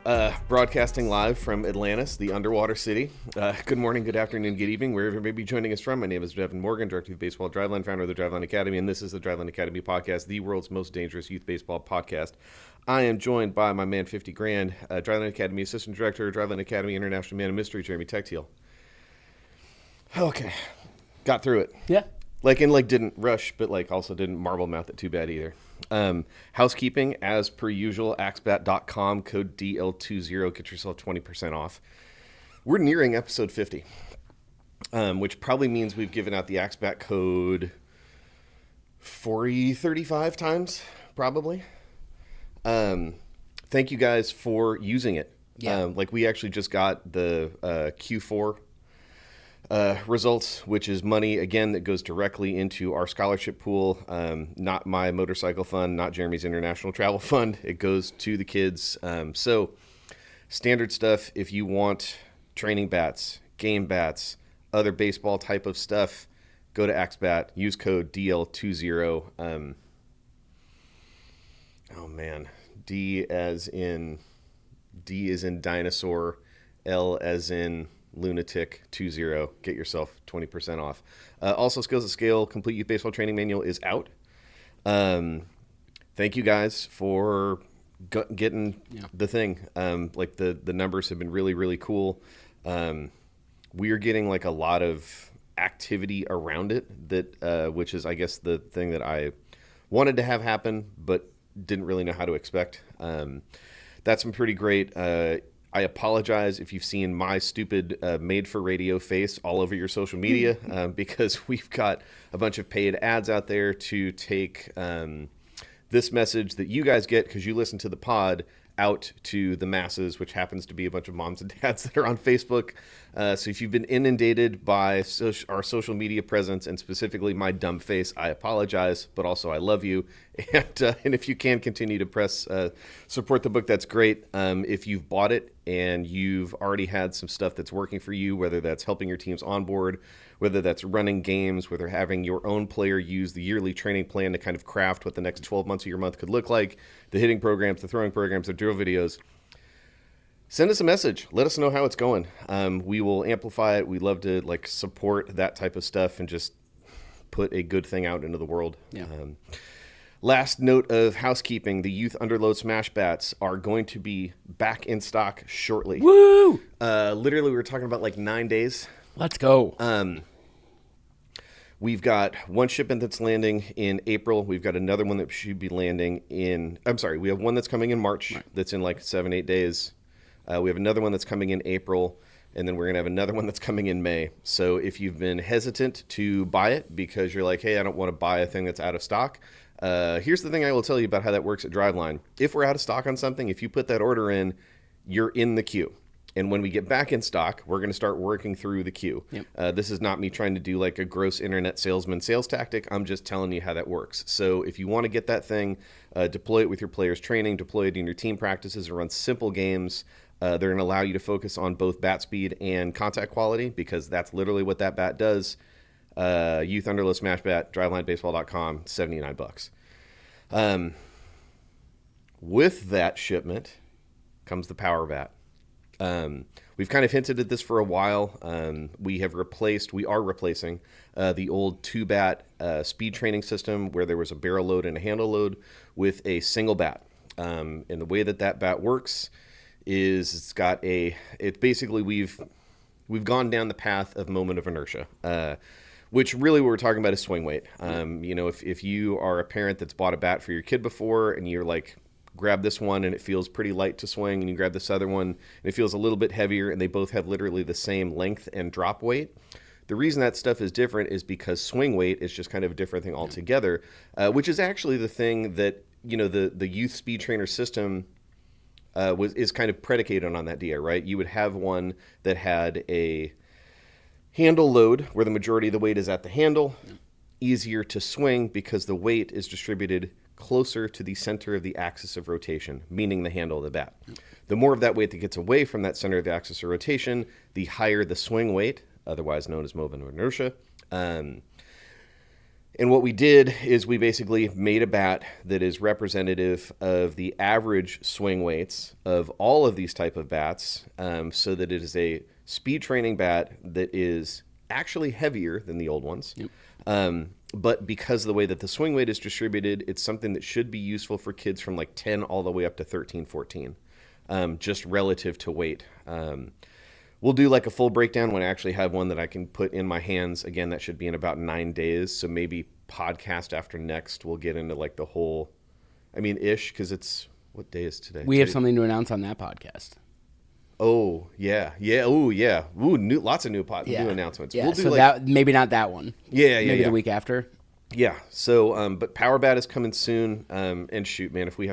Broadcasting live from Atlantis, the underwater city. Good morning, good afternoon, good evening, wherever you may be joining us from. My name is Devin Morgan, Director of Baseball Driveline, founder of the Driveline Academy, and this is the Driveline Academy podcast, the world's most dangerous youth baseball podcast. I am joined by my man, 50 Grand, Driveline Academy Assistant Director, Driveline Academy International Man of Mystery, Jeremy Techteal. Okay, got through it. Yeah. Didn't rush, but also didn't marble mouth it too bad either. Housekeeping, as per usual, axbat.com, code DL20, get yourself 20% off. We're nearing episode 50, which probably means we've given out the Axbat code 35 times, probably. Thank you guys for using it. Yeah. We actually just got the Q4 results, which is money, again, that goes directly into our scholarship pool. Not my motorcycle fund, not Jeremy's international travel fund. It goes to the kids. So standard stuff, if you want training bats, game bats, other baseball type of stuff, go to Axbat, use code DL20. Oh man, D as in dinosaur, L as in lunatic 20. Get yourself 20% off. Also, Skills at Scale Complete Youth Baseball Training Manual is out. Thank you guys for getting the thing. The numbers have been really, really cool. We are getting a lot of activity around it that which is, I guess, the thing that I wanted to have happen but didn't really know how to expect. That's been pretty great. I apologize if you've seen my stupid made-for-radio face all over your social media because we've got a bunch of paid ads out there to take this message that you guys get because you listen to the pod out to the masses, which happens to be a bunch of moms and dads that are on Facebook. So if you've been inundated by our social media presence and specifically my dumb face, I apologize, but also I love you. And if you can continue to press support the book, that's great. If you've bought it and you've already had some stuff that's working for you, whether that's helping your teams onboard, whether that's running games, whether having your own player use the yearly training plan to kind of craft what the next 12 months of your month could look like, the hitting programs, the throwing programs, the drill videos, send us a message. Let us know how it's going. We will amplify it. We love to support that type of stuff and just put a good thing out into the world. Yeah. Last note of housekeeping, the Youth Underload Smash Bats are going to be back in stock shortly. Woo! Literally, we were talking about 9 days. Let's go. We've got one shipment that's landing in April. We've got another one that should be landing we have one that's coming in March that's in 7-8 days. We have another one that's coming in April, and then we're going to have another one that's coming in May. So if you've been hesitant to buy it because you're hey, I don't want to buy a thing that's out of stock, here's the thing I will tell you about how that works at Driveline. If we're out of stock on something, if you put that order in, you're in the queue. And when we get back in stock, we're going to start working through the queue. Yep. This is not me trying to do a gross internet salesman sales tactic. I'm just telling you how that works. So if you want to get that thing, deploy it with your players' training, deploy it in your team practices, and run simple games. They're going to allow you to focus on both bat speed and contact quality because that's literally what that bat does. Youth Underload Smash Bat, drivelinebaseball.com, $79. With that shipment comes the Power Bat. We've kind of hinted at this for a while. We are replacing the old 2-bat speed training system where there was a barrel load and a handle load with a single bat. And the way that bat works is we've gone down the path of moment of inertia, which really what we're talking about is swing weight. If you are a parent that's bought a bat for your kid before and you're grab this one and it feels pretty light to swing, and you grab this other one and it feels a little bit heavier, and they both have literally the same length and drop weight. The reason that stuff is different is because swing weight is just kind of a different thing altogether, which is actually the thing that the youth speed trainer system is kind of predicated on that idea, right? You would have one that had a handle load where the majority of the weight is at the handle, easier to swing because the weight is distributed closer to the center of the axis of rotation, meaning the handle of the bat. The more of that weight that gets away from that center of the axis of rotation, the higher the swing weight, otherwise known as moment of inertia. And what we did is we basically made a bat that is representative of the average swing weights of all of these type of bats, so that it is a speed training bat that is actually heavier than the old ones. Yep. But because of the way that the swing weight is distributed, it's something that should be useful for kids from like 10 all the way up to 13, 14, just relative to weight. We'll do like a full breakdown when I actually have one that I can put in my hands. Again, that should be in about 9 days. So maybe podcast after next, we'll get into like the whole, ish, because it's, what day is today? We have something to announce on that podcast. Oh, yeah. Yeah. Oh, yeah. Ooh, lots of new announcements. Yeah, We'll do so like, that, maybe not that one. Yeah. Maybe the week after. Yeah. So, but Power Bat is coming soon. And shoot, man, if I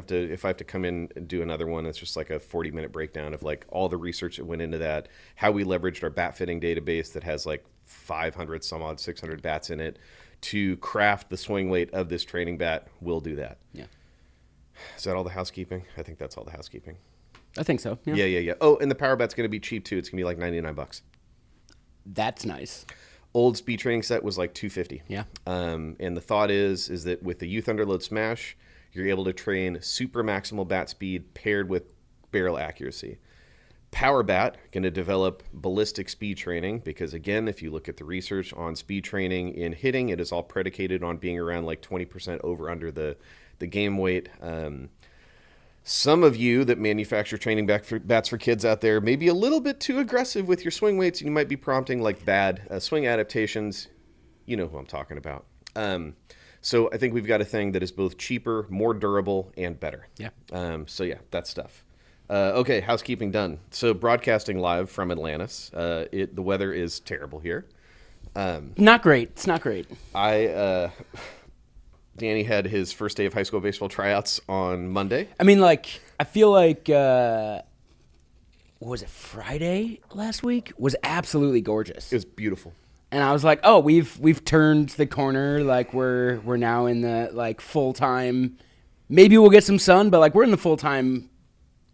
have to come in and do another one, it's just like a 40-minute breakdown of like all the research that went into that, how we leveraged our bat fitting database that has like 500 some odd 600 bats in it to craft the swing weight of this training bat. We'll do that. Yeah. Is that all the housekeeping? I think that's all the housekeeping. I think so. Yeah. Oh, and the Power Bat's going to be cheap too. It's going to be like $99. That's nice. Old speed training set was like $250. Yeah. And the thought is that with the Youth Underload Smash, you're able to train super maximal bat speed paired with barrel accuracy. Power Bat going to develop ballistic speed training because, again, if you look at the research on speed training in hitting, it is all predicated on being around like 20% over under the game weight. Some of you that manufacture training bats for kids out there may be a little bit too aggressive with your swing weights, and you might be prompting like bad swing adaptations. You know who I'm talking about. So I think we've got a thing that is both cheaper, more durable, and better. Yeah. So yeah, that stuff. Okay, housekeeping done. So broadcasting live from Atlantis. The weather is terrible here. Not great. It's not great. Danny had his first day of high school baseball tryouts on Monday. I feel like, what was it, Friday last week? Was absolutely gorgeous. It was beautiful. And I was like, oh, we've turned the corner. Like, we're now in the, like, full-time. Maybe we'll get some sun, but, like, we're in the full-time.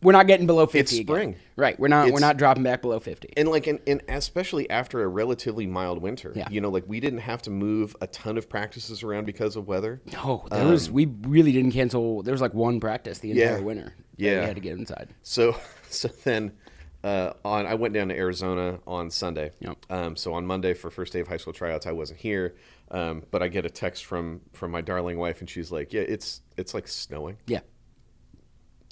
We're not getting below 50 It's spring. again. Right. We're not dropping back below 50. And like and especially after a relatively mild winter. Yeah. Like we didn't have to move a ton of practices around because of weather. No, we really didn't cancel. There was like one practice the entire winter. Yeah. We had to get inside. So then I went down to Arizona on Sunday. Yep. So on Monday for first day of high school tryouts, I wasn't here. But I get a text from my darling wife and she's like, yeah, it's like snowing. Yeah.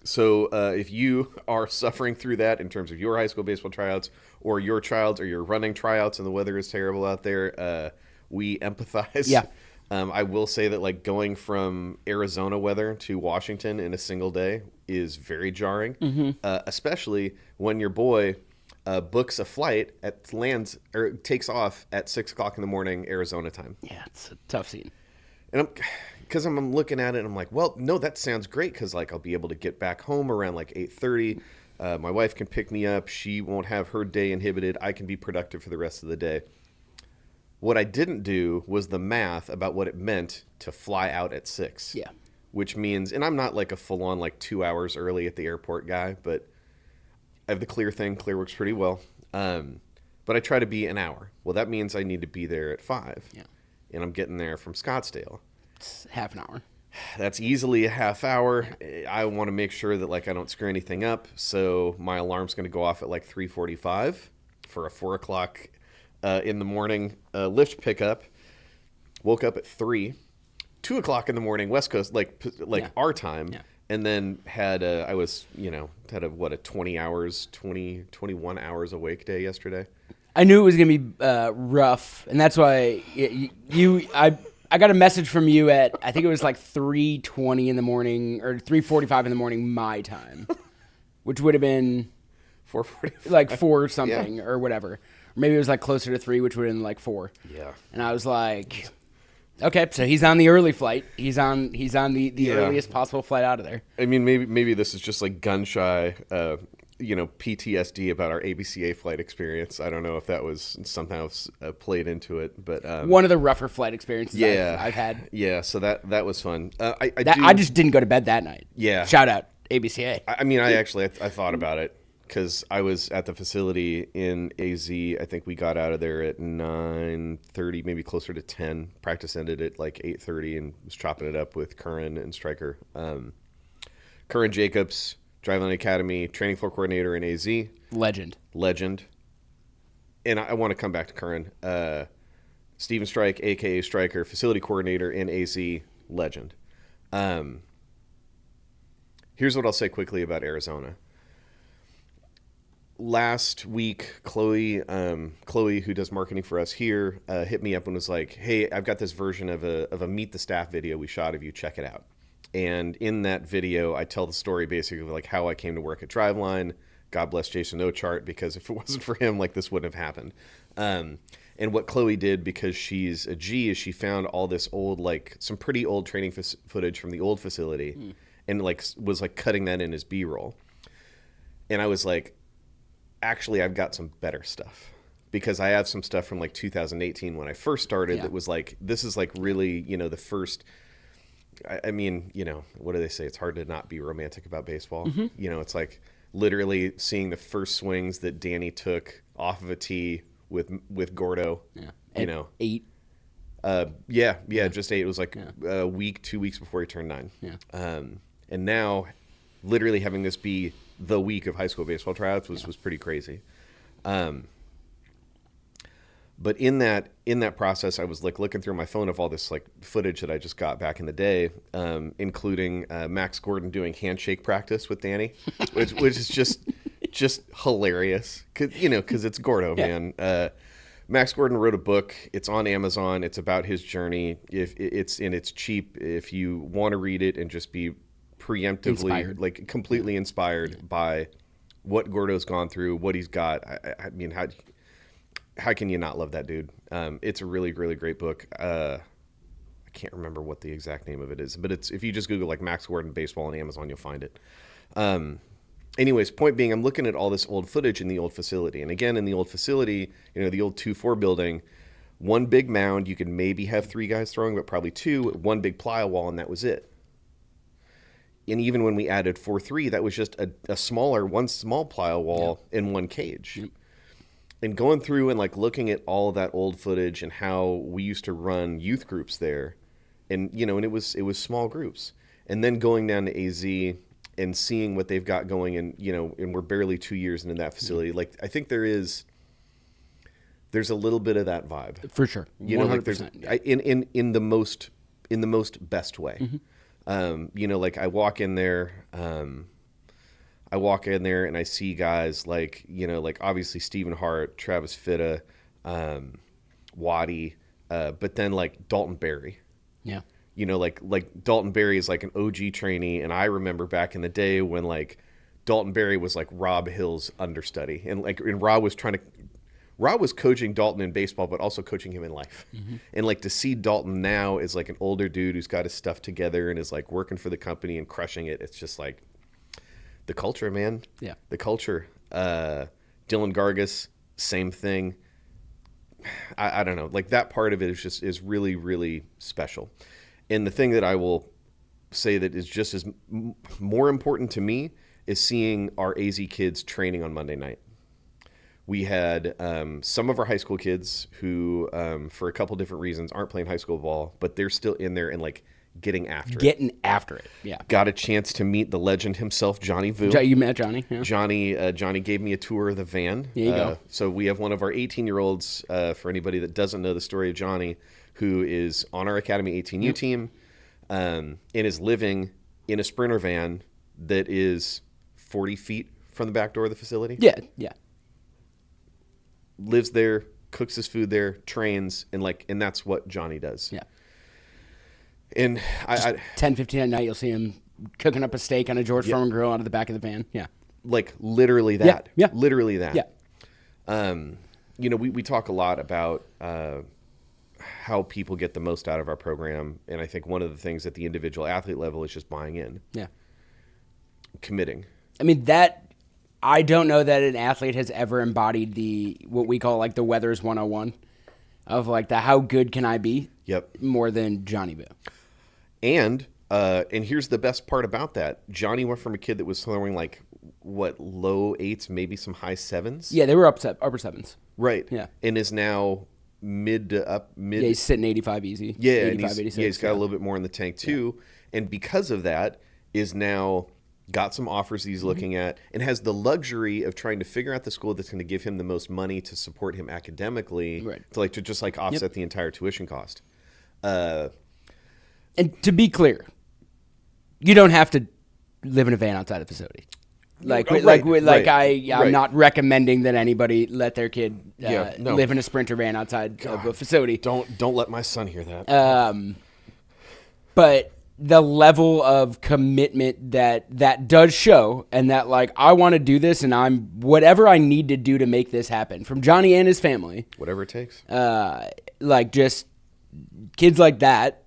So if you are suffering through that in terms of your high school baseball tryouts or your child's or your running tryouts and the weather is terrible out there, we empathize. Yeah. I will say that like going from Arizona weather to Washington in a single day is very jarring, especially when your boy books a flight takes off at 6 o'clock in the morning Arizona time. Yeah, it's a tough scene. And because I'm looking at it and I'm like, well, no, that sounds great because like I'll be able to get back home around like 8:30. My wife can pick me up. She won't have her day inhibited. I can be productive for the rest of the day. What I didn't do was the math about what it meant to fly out at 6. Yeah. Which means, and I'm not like a full-on like 2 hours early at the airport guy, but I have the Clear thing. Clear works pretty well. But I try to be an hour. Well, that means I need to be there at 5. Yeah. And I'm getting there from Scottsdale. It's half an hour. That's easily a half hour. I want to make sure that like I don't screw anything up. So my alarm's going to go off at like 3:45 for a 4 o'clock in the morning lift pickup. Woke up at 3, 2 o'clock in the morning West Coast, like our time. Yeah. And then had a 21 hours awake day yesterday. I knew it was going to be rough, and that's why I got a message from you at, I think it was like 3:20 in the morning, or 3:45 in the morning my time, which would have been 4:45. like 4 something or whatever. Or maybe it was like closer to 3, which would have been like 4. Yeah. And I was like, okay, so he's on the early flight. He's on the earliest possible flight out of there. I mean, maybe this is just like gun shy, PTSD about our ABCA flight experience. I don't know if that was somehow played into it, but one of the rougher flight experiences I've had. Yeah, so that was fun. I just didn't go to bed that night. Yeah. Shout out ABCA. I mean, I thought about it because I was at the facility in AZ. I think we got out of there at 9:30, maybe closer to 10. Practice ended at like 8:30, and was chopping it up with Curran and Stryker. Curran Jacobs, Driveline Academy, training floor coordinator in AZ. Legend. And I want to come back to Curran. Steven Strike, a.k.a. Stryker, facility coordinator in AZ. Legend. Here's what I'll say quickly about Arizona. Last week, Chloe, who does marketing for us here, hit me up and was like, "Hey, I've got this version of a Meet the Staff video we shot of you. Check it out." And in that video, I tell the story basically like how I came to work at Driveline. God bless Jason Ochart, because if it wasn't for him, like this wouldn't have happened. And what Chloe did, because she's a G, is she found all this old, like some pretty old training footage from the old facility, and like was like cutting that in as B-roll. And I was like, actually, I've got some better stuff, because I have some stuff from like 2018 when I first started that was like, this is like really, the first. I mean, what do they say? It's hard to not be romantic about baseball. It's like literally seeing the first swings that Danny took off of a tee with Gordo. Yeah. 8. Just 8. It was like a week, 2 weeks before he turned 9. Yeah. And now, literally having this be the week of high school baseball tryouts was pretty crazy. But in that process, I was like looking through my phone of all this like footage that I just got back in the day, including Max Gordon doing handshake practice with Danny, which is just hilarious, because it's Gordo, man. Max Gordon wrote a book. It's on Amazon. It's about his journey. It's cheap if you want to read it and just be preemptively like completely inspired by what Gordo's gone through, what he's got. I mean, how can you not love that dude? It's a really, really great book. I can't remember what the exact name of it is, but if you just Google like Max Gordon baseball on Amazon, you'll find it. Anyways, point being, I'm looking at all this old footage in the old facility. And again, in the old facility, the old 2-4 building, one big mound, you could maybe have 3 guys throwing, but probably 2, one big plyo wall, and that was it. And even when we added 4-3, that was just one small plyo wall in one cage. Yep. And going through and like looking at all of that old footage and how we used to run youth groups there, and and it was small groups, and then going down to AZ and seeing what they've got going, and and we're barely 2 years into that facility. Like I think there's a little bit of that vibe for sure. 100%, like in the most best way. Mm-hmm. Like I walk in there. And I see guys like, like obviously Stephen Hart, Travis Fitta, Waddy, but then like Dalton Barry. Yeah. Like Dalton Barry is like an OG trainee. And I remember back in the day when like Dalton Barry was like Rob Hill's understudy. And Rob was coaching Dalton in baseball, but also coaching him in life. Mm-hmm. And like to see Dalton now as like an older dude who's got his stuff together and is like working for the company and crushing it. It's just like, the culture, man. Yeah. The culture. Dylan Gargas, same thing. I don't know. Like that part of it is really, really special. And the thing that I will say that is just as more important to me is seeing our AZ kids training on Monday night. We had some of our high school kids who, for a couple different reasons, aren't playing high school ball, but they're still in there and like getting after it. Yeah. Got a chance to meet the legend himself, Johnny Vu. You met Johnny? Yeah. Johnny gave me a tour of the van. There you go. So we have one of our 18-year-olds, for anybody that doesn't know the story of Johnny, who is on our Academy 18U team, and is living in a Sprinter van that is 40 feet from the back door of the facility. Yeah, yeah. Lives there, cooks his food there, trains, and that's what Johnny does. Yeah. And 10:15 at night, you'll see him cooking up a steak on a George Foreman grill out of the back of the van. Yeah, like literally that. Yeah, literally that. Yeah. We talk a lot about how people get the most out of our program, and I think one of the things at the individual athlete level is just buying in. Yeah. Committing. I mean I don't know that an athlete has ever embodied what we call like the Weathers 101 of like the how good can I be? Yep. More than Johnny Boo. And here's the best part about that. Johnny went from a kid that was throwing like low 8s, maybe some high 7s. Yeah, they were upper 7s. Right. Yeah. And is now mid. Yeah, he's sitting 85 easy. Yeah, 85, and 86. he's got a little bit more in the tank too. Yeah. And because of that, is now got some offers that he's looking at and has the luxury of trying to figure out the school that's going to give him the most money to support him academically, to just offset the entire tuition cost. And to be clear, you don't have to live in a van outside the facility. I'm not recommending that anybody let their kid live in a Sprinter van outside of a facility. Don't let my son hear that. But the level of commitment that does show, and that I want to do this, and I'm whatever I need to do to make this happen from Johnny and his family, whatever it takes. Just kids like that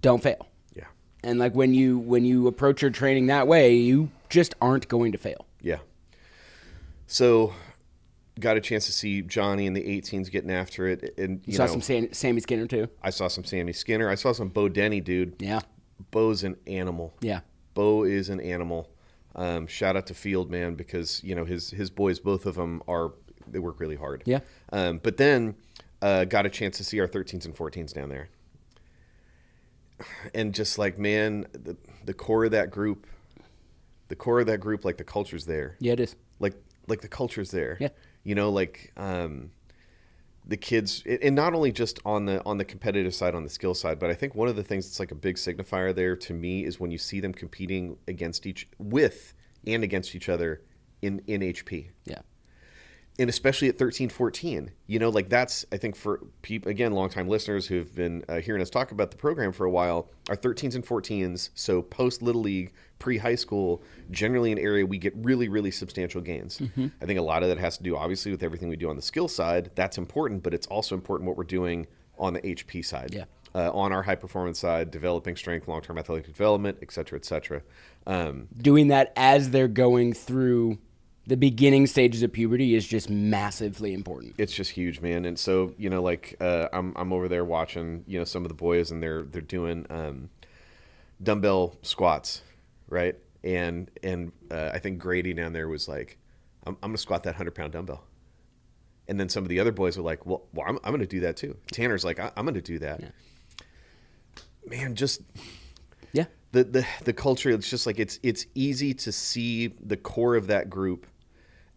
don't fail. Yeah. And when you approach your training that way, you just aren't going to fail. Yeah. So got a chance to see Johnny and the 18s getting after it. And you saw some Sammy Skinner too. I saw some Sammy Skinner. I saw some Bo Denny, dude. Yeah. Bo's an animal. Yeah. Bo is an animal. Shout out to Field, man, because his boys, both of them they work really hard. Yeah. But then got a chance to see our 13s and 14s down there. And just man, the core of that group, the culture's there. Yeah, it is. Like the culture's there. Yeah. The kids, and not only just on the competitive side, on the skill side, but I think one of the things that's a big signifier there to me is when you see them competing against each other in HP. Yeah. And especially at 13, 14, that's, I think for people, again, longtime listeners who've been hearing us talk about the program for a while, our 13s and 14s, so post Little League, pre-high school, generally an area we get really, really substantial gains. Mm-hmm. I think a lot of that has to do, obviously, with everything we do on the skill side. That's important, but it's also important what we're doing on the HP side. Yeah. On our high performance side, developing strength, long-term athletic development, et cetera, et cetera. Doing that as they're going through the beginning stages of puberty is just massively important. It's just huge, man. And so, I'm over there watching, some of the boys, and they're doing dumbbell squats, right? And I think Grady down there was like, I'm going to squat that 100-pound dumbbell. And then some of the other boys were like, well I'm going to do that too. Tanner's like, I'm going to do that. Yeah. Man, just the culture. It's just it's easy to see the core of that group.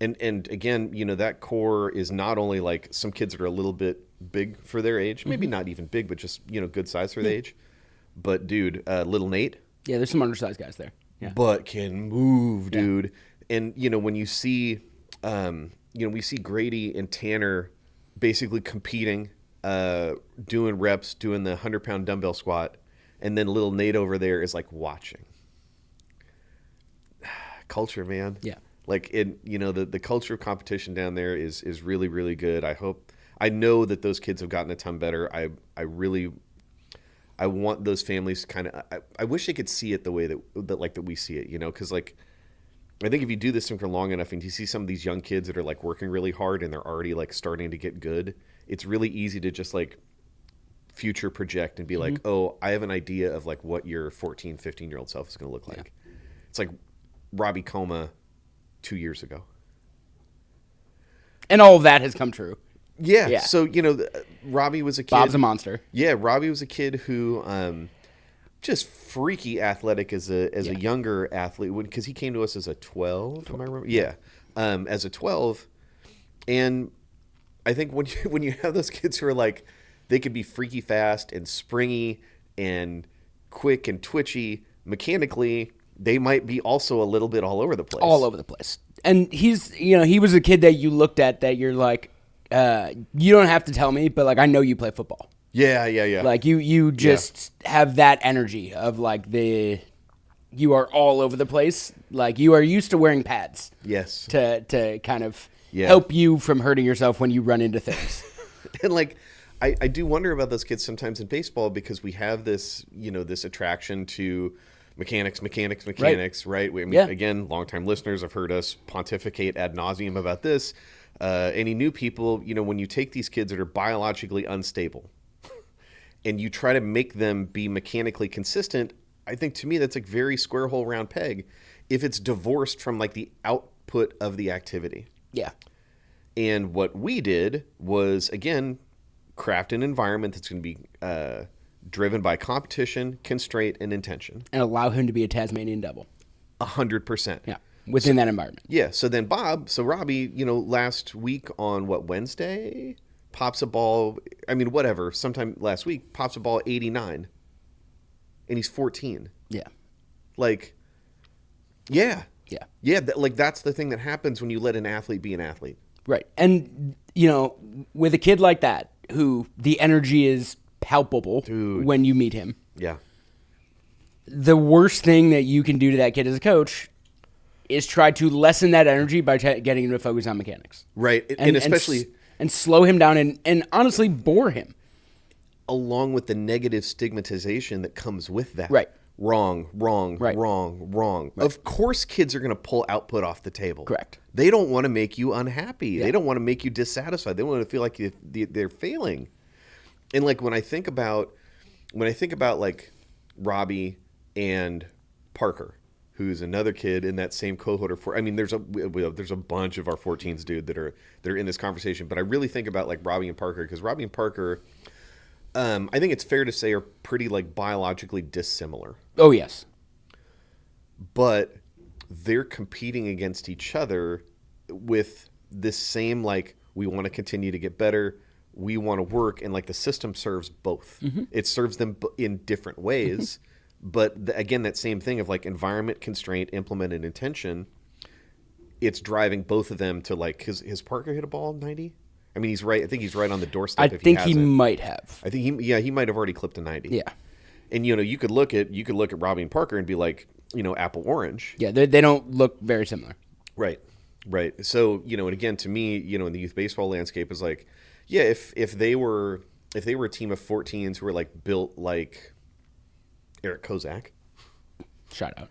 And again, that core is not only some kids that are a little bit big for their age, maybe not even big, but just, good size for their age. But dude, little Nate. Yeah, there's some undersized guys there. Yeah. But can move, dude. Yeah. And, when you see, we see Grady and Tanner basically competing, doing reps, doing the 100-pound dumbbell squat. And then little Nate over there is watching. Culture, man. Yeah. The culture of competition down there is really, really good. I know that those kids have gotten a ton better. I want those families I wish they could see it the way that we see it, because I think if you do this thing for long enough and you see some of these young kids that are working really hard and they're already starting to get good, it's really easy to just future project and be oh, I have an idea of what your 14, 15-year-old self is going to look like. Yeah. It's like Robbie Coma 2 years ago. And all of that has come true. Yeah. So, Robbie was a kid. Bob's a monster. Yeah, Robbie was a kid who just freaky athletic as a younger athlete, because he came to us as a 12, am I remember? Yeah. As a 12. And I think when you have those kids who are they could be freaky fast and springy and quick and twitchy mechanically, they might be also a little bit all over the place. All over the place. And he was a kid that you looked at that you're you don't have to tell me, but I know you play football. Yeah. You just have that energy of you are all over the place. You are used to wearing pads. Yes. To kind of help you from hurting yourself when you run into things. And I do wonder about those kids sometimes in baseball, because we have this, this attraction to mechanics, right? Again, longtime listeners have heard us pontificate ad nauseum about this. Any new people, when you take these kids that are biologically unstable and you try to make them be mechanically consistent, I think to me that's like very square hole round peg if it's divorced from like the output of the activity. Yeah. And what we did was, again, craft an environment that's going to be driven by competition, constraint, and intention. And allow him to be a Tasmanian devil. 100%. Yeah. Within that environment. Yeah. So then Robbie, last week on Wednesday, pops a ball. I mean, whatever. Sometime last week, pops a ball 89. And he's 14. Yeah. Like, yeah. Yeah. Yeah. That's the thing that happens when you let an athlete be an athlete. Right. And, with a kid like that, who the energy is palpable when you meet him. Yeah. The worst thing that you can do to that kid as a coach is try to lessen that energy by getting him to focus on mechanics. Right. And especially... And slow him down and honestly bore him. Along with the negative stigmatization that comes with that. Right. Wrong. Right. Right. Of course kids are going to pull output off the table. Correct. They don't want to make you unhappy. Yeah. They don't want to make you dissatisfied. They want to feel like they're failing. And like when I think about like Robbie and Parker, who's another kid in that same cohort of there's a bunch of our 14s, dude, that are in this conversation. But I really think about like Robbie and Parker, because Robbie and Parker, I think it's fair to say, are pretty like biologically dissimilar. Oh, yes. But they're competing against each other with this same, like, we want to continue to get better. We want to work. And like the system serves both. Mm-hmm. It serves them in different ways. But again, that same thing of like environment, constraint, implemented intention, it's driving both of them to like, his Parker hit a ball 90? I mean, he's right. I think he's right on the doorstep. I think he might have. I think he might have already clipped a 90. Yeah. And you could look at Robbie and Parker and be like, apple orange. Yeah, they don't look very similar. Right. So, and again, to me, in the youth baseball landscape is like, yeah, if they were a team of 14s who were like built like Eric Kozak. Shout out.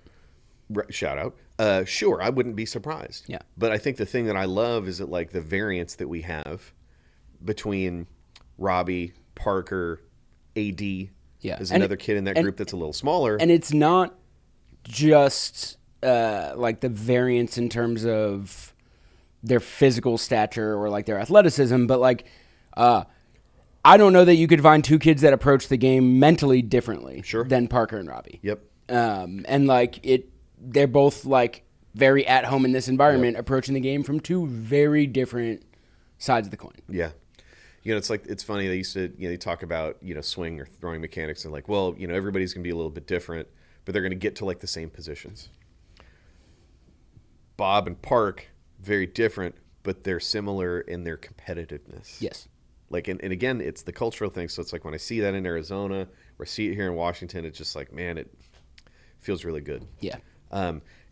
Sure, I wouldn't be surprised. Yeah. But I think the thing that I love is that like the variance that we have between Robbie, Parker, AD. Yeah. There's another kid in that group that's a little smaller. And it's not just like the variance in terms of their physical stature or like their athleticism, but like I don't know that you could find two kids that approach the game mentally differently than Parker and Robbie. Yep. And like they're both like very at home in this environment, approaching the game from two very different sides of the coin. Yeah. It's funny. They used to, they talk about, swing or throwing mechanics and like, well, everybody's going to be a little bit different, but they're going to get to like the same positions. Bob and Park, very different, but they're similar in their competitiveness. Yes. Like, and again, it's the cultural thing. So it's like when I see that in Arizona or see it here in Washington, it's just like, man, it feels really good. Yeah.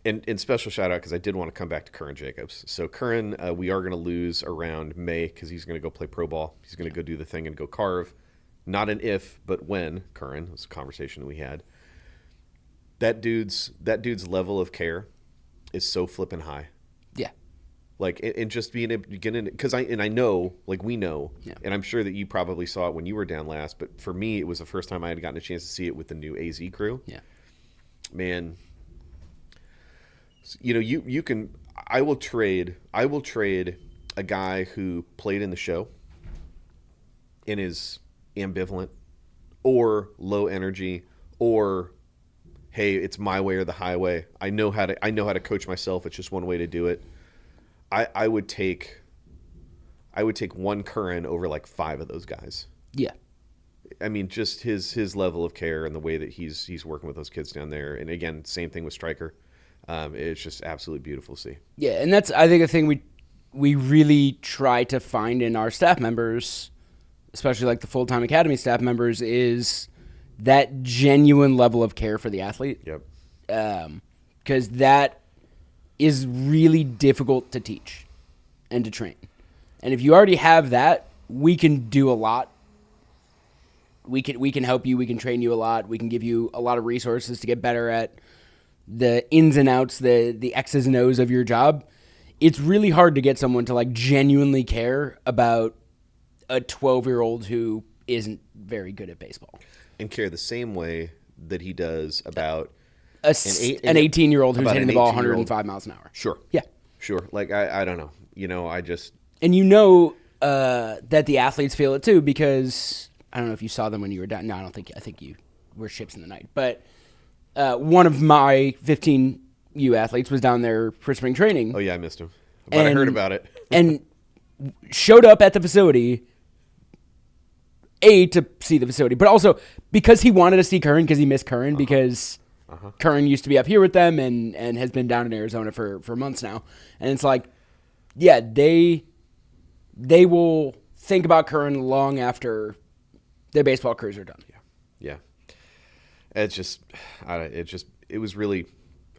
And special shout out, because I did want to come back to Curran Jacobs. So Curran, we are going to lose around May because he's going to go play pro ball. He's going to go do the thing and go carve. Not an if, but when, Curran. It was a conversation that we had. That dude's level of care is so flippin' high. Yeah. Like, and just being able to get in, because I know, like we know, yeah. And I'm sure that you probably saw it when you were down last, but for me, it was the first time I had gotten a chance to see it with the new AZ crew. Yeah. Man, you can, I will trade a guy who played in the show and is ambivalent or low energy or, hey, it's my way or the highway. I know how to coach myself. It's just one way to do it. I would take one Curran over like 5 of those guys. Yeah. I mean, just his level of care and the way that he's working with those kids down there. And again, same thing with Stryker. It's just absolutely beautiful to see. Yeah, and that's, I think, a thing we really try to find in our staff members, especially like the full-time academy staff members, is that genuine level of care for the athlete. Yep. Because that is really difficult to teach and to train. And if you already have that, we can do a lot. We can help you. We can train you a lot. We can give you a lot of resources to get better at the ins and outs, the X's and O's of your job. It's really hard to get someone to like genuinely care about a 12-year-old who isn't very good at baseball. And care the same way that he does about an 18-year-old who's hitting the ball 105 miles an hour. Sure. Yeah. Sure. Like, I don't know. I just... And that the athletes feel it too, because I don't know if you saw them when you were down. No, I think you were ships in the night. But one of my 15U athletes was down there for spring training. Oh, yeah, I missed him. But I heard about it. And showed up at the facility, to see the facility, but also because he wanted to see Curran, because he missed Curran, because Curran used to be up here with them and has been down in Arizona for months now. And it's like, yeah, they will think about Curran long after their baseball careers are done. Yeah. It was really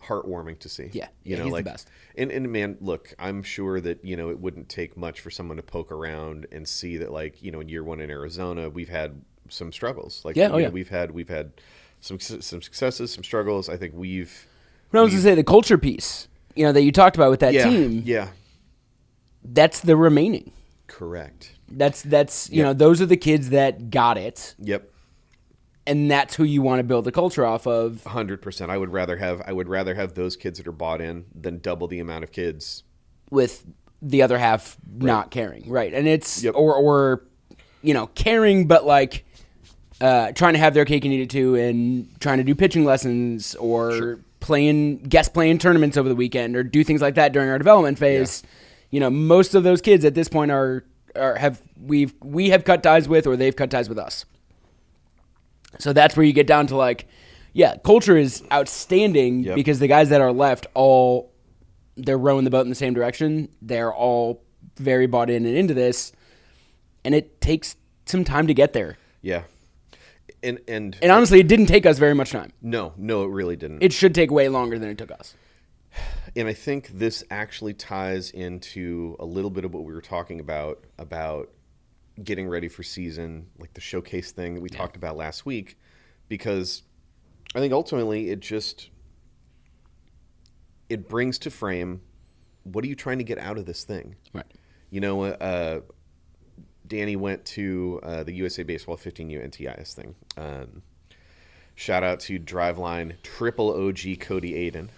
heartwarming to see. Yeah, he's the best. And man, look, I'm sure that, it wouldn't take much for someone to poke around and see that, like, in year one in Arizona, we've had some struggles. Like, we've had some successes, some struggles. I think I was going to say the culture piece, that you talked about with that team. Yeah. That's the remaining. Correct. That's those are the kids that got it. Yep. And that's who you want to build the culture off of. 100%. I would rather have those kids that are bought in than double the amount of kids with the other half not caring, right? And it's or caring, but like trying to have their cake and eat it too, and trying to do pitching lessons or playing tournaments over the weekend or do things like that during our development phase. Yeah. Most of those kids at this point we have cut ties with, or they've cut ties with us. So that's where you get down to like, culture is outstanding because the guys that are left they're rowing the boat in the same direction. They're all very bought in and into this, and it takes some time to get there. Yeah. And honestly, it didn't take us very much time. No, it really didn't. It should take way longer than it took us. And I think this actually ties into a little bit of what we were talking about getting ready for season, like the showcase thing that we talked about last week, because I think ultimately it brings to frame, what are you trying to get out of this thing? Right. Danny went to the USA Baseball 15U NTIS thing. Shout out to Driveline Triple OG Cody Aiden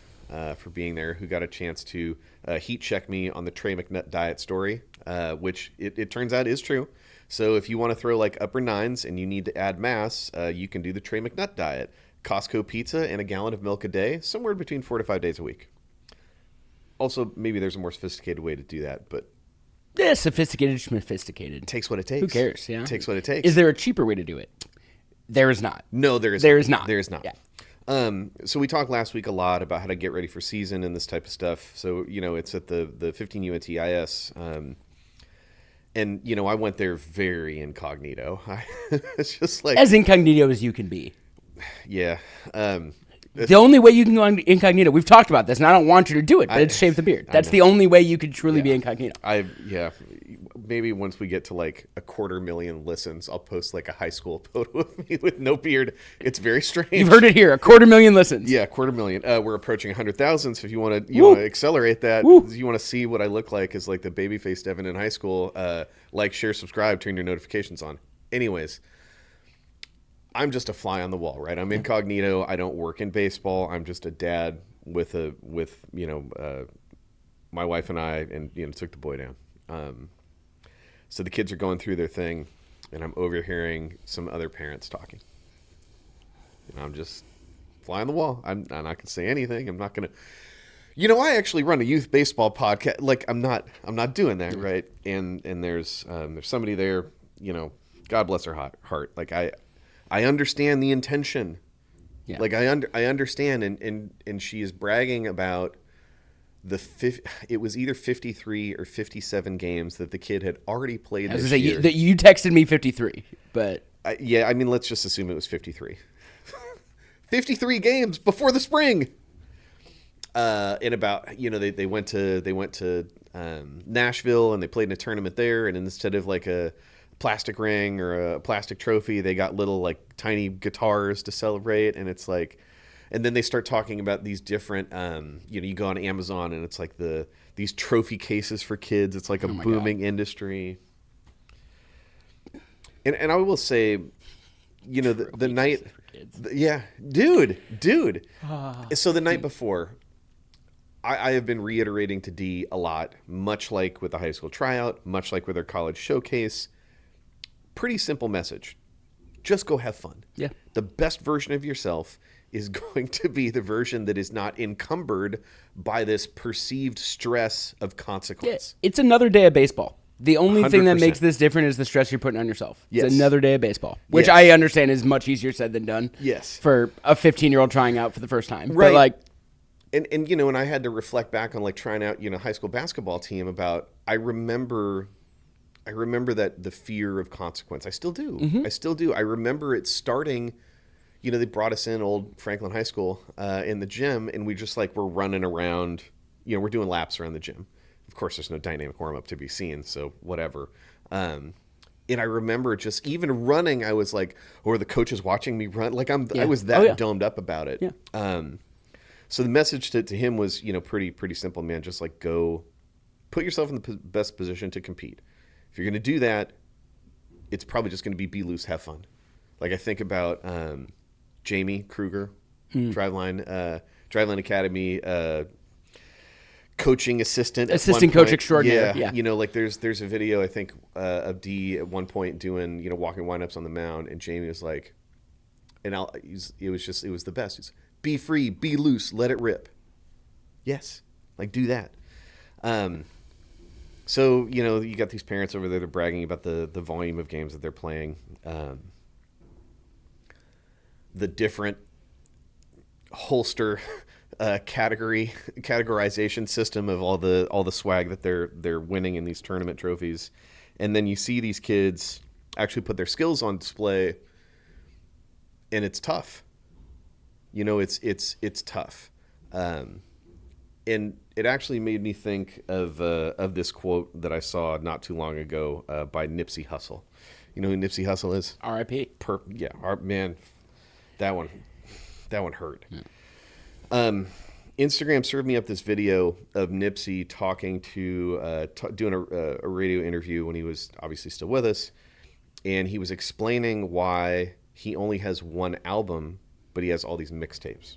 for being there, who got a chance to heat check me on the Trey McNutt diet story, which it turns out is true. So if you want to throw like upper nines and you need to add mass, you can do the Trey McNutt diet. Costco pizza and a gallon of milk a day, somewhere between 4 to 5 days a week. Also, maybe there's a more sophisticated way to do that, but... Yeah, sophisticated. It takes what it takes. Who cares, yeah? It takes what it takes. Is there a cheaper way to do it? There is not. No, there is not. There is not. Yeah. So we talked last week a lot about how to get ready for season and this type of stuff. So, it's at the 15U NTIS. And, I went there very incognito. It's just like... As incognito as you can be. Yeah. The only way you can go incognito, we've talked about this, and I don't want you to do it, but it's shave the beard. That's the only way you could truly be incognito. Maybe once we get to like 250,000 listens, I'll post like a high school photo of me with no beard. It's very strange. You've heard it here, 250,000 listens. Yeah, 250,000. We're approaching 100,000, so if you want to accelerate that, you want to see what I look like as like the baby-faced Evan in high school, like, share, subscribe, turn your notifications on. Anyways, I'm just a fly on the wall, right? I'm incognito. I don't work in baseball. I'm just a dad with my wife and I, and took the boy down. So the kids are going through their thing, and I'm overhearing some other parents talking. And I'm just fly on the wall. I'm not going to say anything. I'm not going to. I actually run a youth baseball podcast. Like, I'm not doing that, right? And there's somebody there. God bless her heart. Like, I understand the intention. Yeah. Like I understand, and she is bragging about it was either 53 or 57 games that the kid had already played this year. You texted me 53, but let's just assume it was 53. 53 games before the spring. And about they went to Nashville and they played in a tournament there, and instead of like a plastic ring or a plastic trophy, they got little like tiny guitars to celebrate. And it's like, and then they start talking about these different you go on Amazon and it's like these trophy cases for kids. It's like a booming industry. And I will say, the night kids. Yeah, dude. So the night before, I have been reiterating to D a lot, much like with the high school tryout, much like with our college showcase. Pretty simple message. Just go have fun. Yeah. The best version of yourself is going to be the version that is not encumbered by this perceived stress of consequence. Yeah, it's another day of baseball. The only thing that 100%. makes this different is the stress you're putting on yourself. Yes. It's another day of baseball, which Yes. I understand is much easier said than done. Yes. For a 15-year-old trying out for the first time. Right. But like, And you know, and I had to reflect back on like trying out, high school basketball team about, I remember that the fear of consequence. I still do. Mm-hmm. I still do. I remember it starting, they brought us in old Franklin High School in the gym, and we just like, we're running around, we're doing laps around the gym. Of course, there's no dynamic warm-up to be seen, so whatever. And I remember just even running, I was like, or the coach is watching me run. Like I was that domed up about it. Yeah. So the message to him was, pretty simple, man. Just like go put yourself in the best position to compete. If you're going to do that, it's probably just going to be loose, have fun. Like I think about Jamie Kruger, Driveline Academy, coaching assistant coach extraordinaire. Yeah. Like there's a video I think of D at one point doing walking windups on the mound, and Jamie was like, and it was the best. He's be free, be loose, let it rip. Yes, like do that. So you got these parents over there, they're bragging about the volume of games that they're playing, the different holster categorization system of all the swag that they're winning in these tournament trophies, and then you see these kids actually put their skills on display, and it's tough. It's tough, and it actually made me think of this quote that I saw not too long ago by Nipsey Hussle. You know who Nipsey Hussle is? R.I.P. Man, that one hurt. Yeah. Instagram served me up this video of Nipsey talking to doing a radio interview when he was obviously still with us, and he was explaining why he only has one album, but he has all these mixtapes.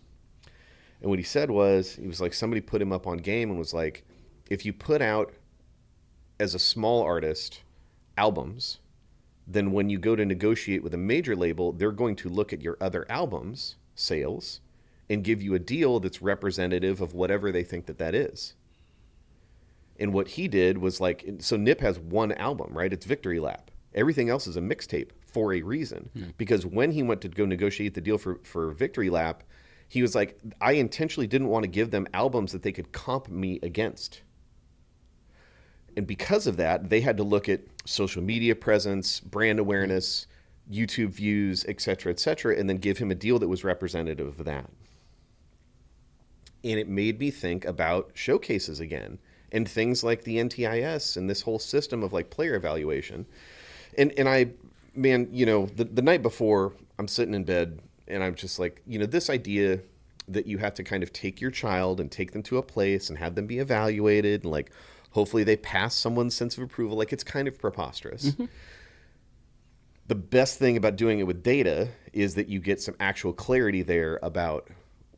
And what he said was, he was like, somebody put him up on game and was like, if you put out as a small artist albums, then when you go to negotiate with a major label, they're going to look at your other albums sales and give you a deal that's representative of whatever they think that is. And what he did was like, so Nip has one album, right? It's Victory Lap. Everything else is a mixtape for a reason. Because when he went to go negotiate the deal for Victory Lap, he was like, I intentionally didn't want to give them albums that they could comp me against. And because of that, they had to look at social media presence, brand awareness, YouTube views, et cetera, and then give him a deal that was representative of that. And it made me think about showcases again and things like the NTIS and this whole system of like player evaluation. And I, man, the night before, I'm sitting in bed and I'm just like, this idea that you have to kind of take your child and take them to a place and have them be evaluated and like hopefully they pass someone's sense of approval, like it's kind of preposterous. Mm-hmm. The best thing about doing it with data is that you get some actual clarity there about,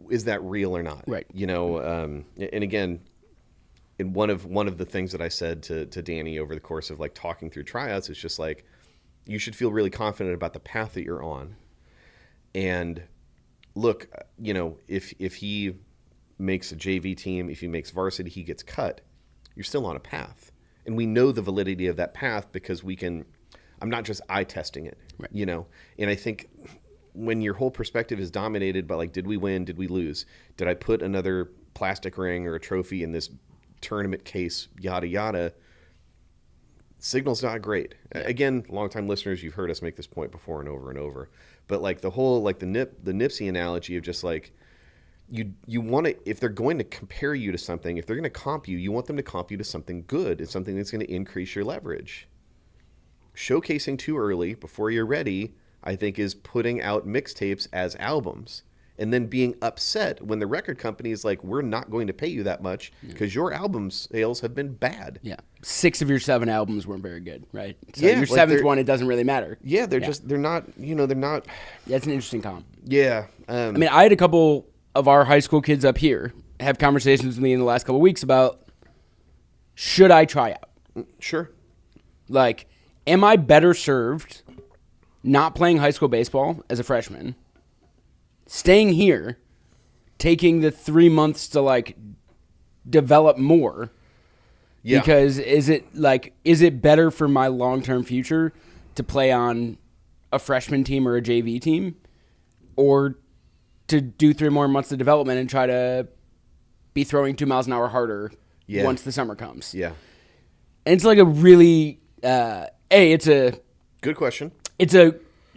is that real or not? Right. And again, in one of the things that I said to Danny over the course of like talking through tryouts is just like, you should feel really confident about the path that you're on. And look, if he makes a JV team, if he makes varsity, he gets cut, you're still on a path. And we know the validity of that path because I'm not just eye testing it, right. And I think when your whole perspective is dominated by like, did we win? Did we lose? Did I put another plastic ring or a trophy in this tournament case, yada, yada. Signal's not great. Yeah. Again, longtime listeners, you've heard us make this point before and over and over. But like the whole, like the Nipsey analogy of just like, you want to, if they're going to compare you to something, if they're going to comp you, you want them to comp you to something good and something that's going to increase your leverage. Showcasing too early before you're ready, I think, is putting out mixtapes as albums. and then being upset when the record company is like, we're not going to pay you that much because your album sales have been bad. Yeah. 6 of your 7 albums weren't very good, right? So Yeah, your like 7th one, it doesn't really matter. Yeah, they're not, they're not. Yeah, it's an interesting comp. Yeah. I mean, I had a couple of our high school kids up here have conversations with me in the last couple of weeks about, should I try out? Sure. Like, am I better served not playing high school baseball as a freshman, staying here, taking the 3 months to, like, develop more? Yeah. Because is it better for my long-term future to play on a freshman team or a JV team, or to do 3 more months of development and try to be throwing 2 miles an hour harder once the summer comes? Yeah. And it's like a really, it's a good question.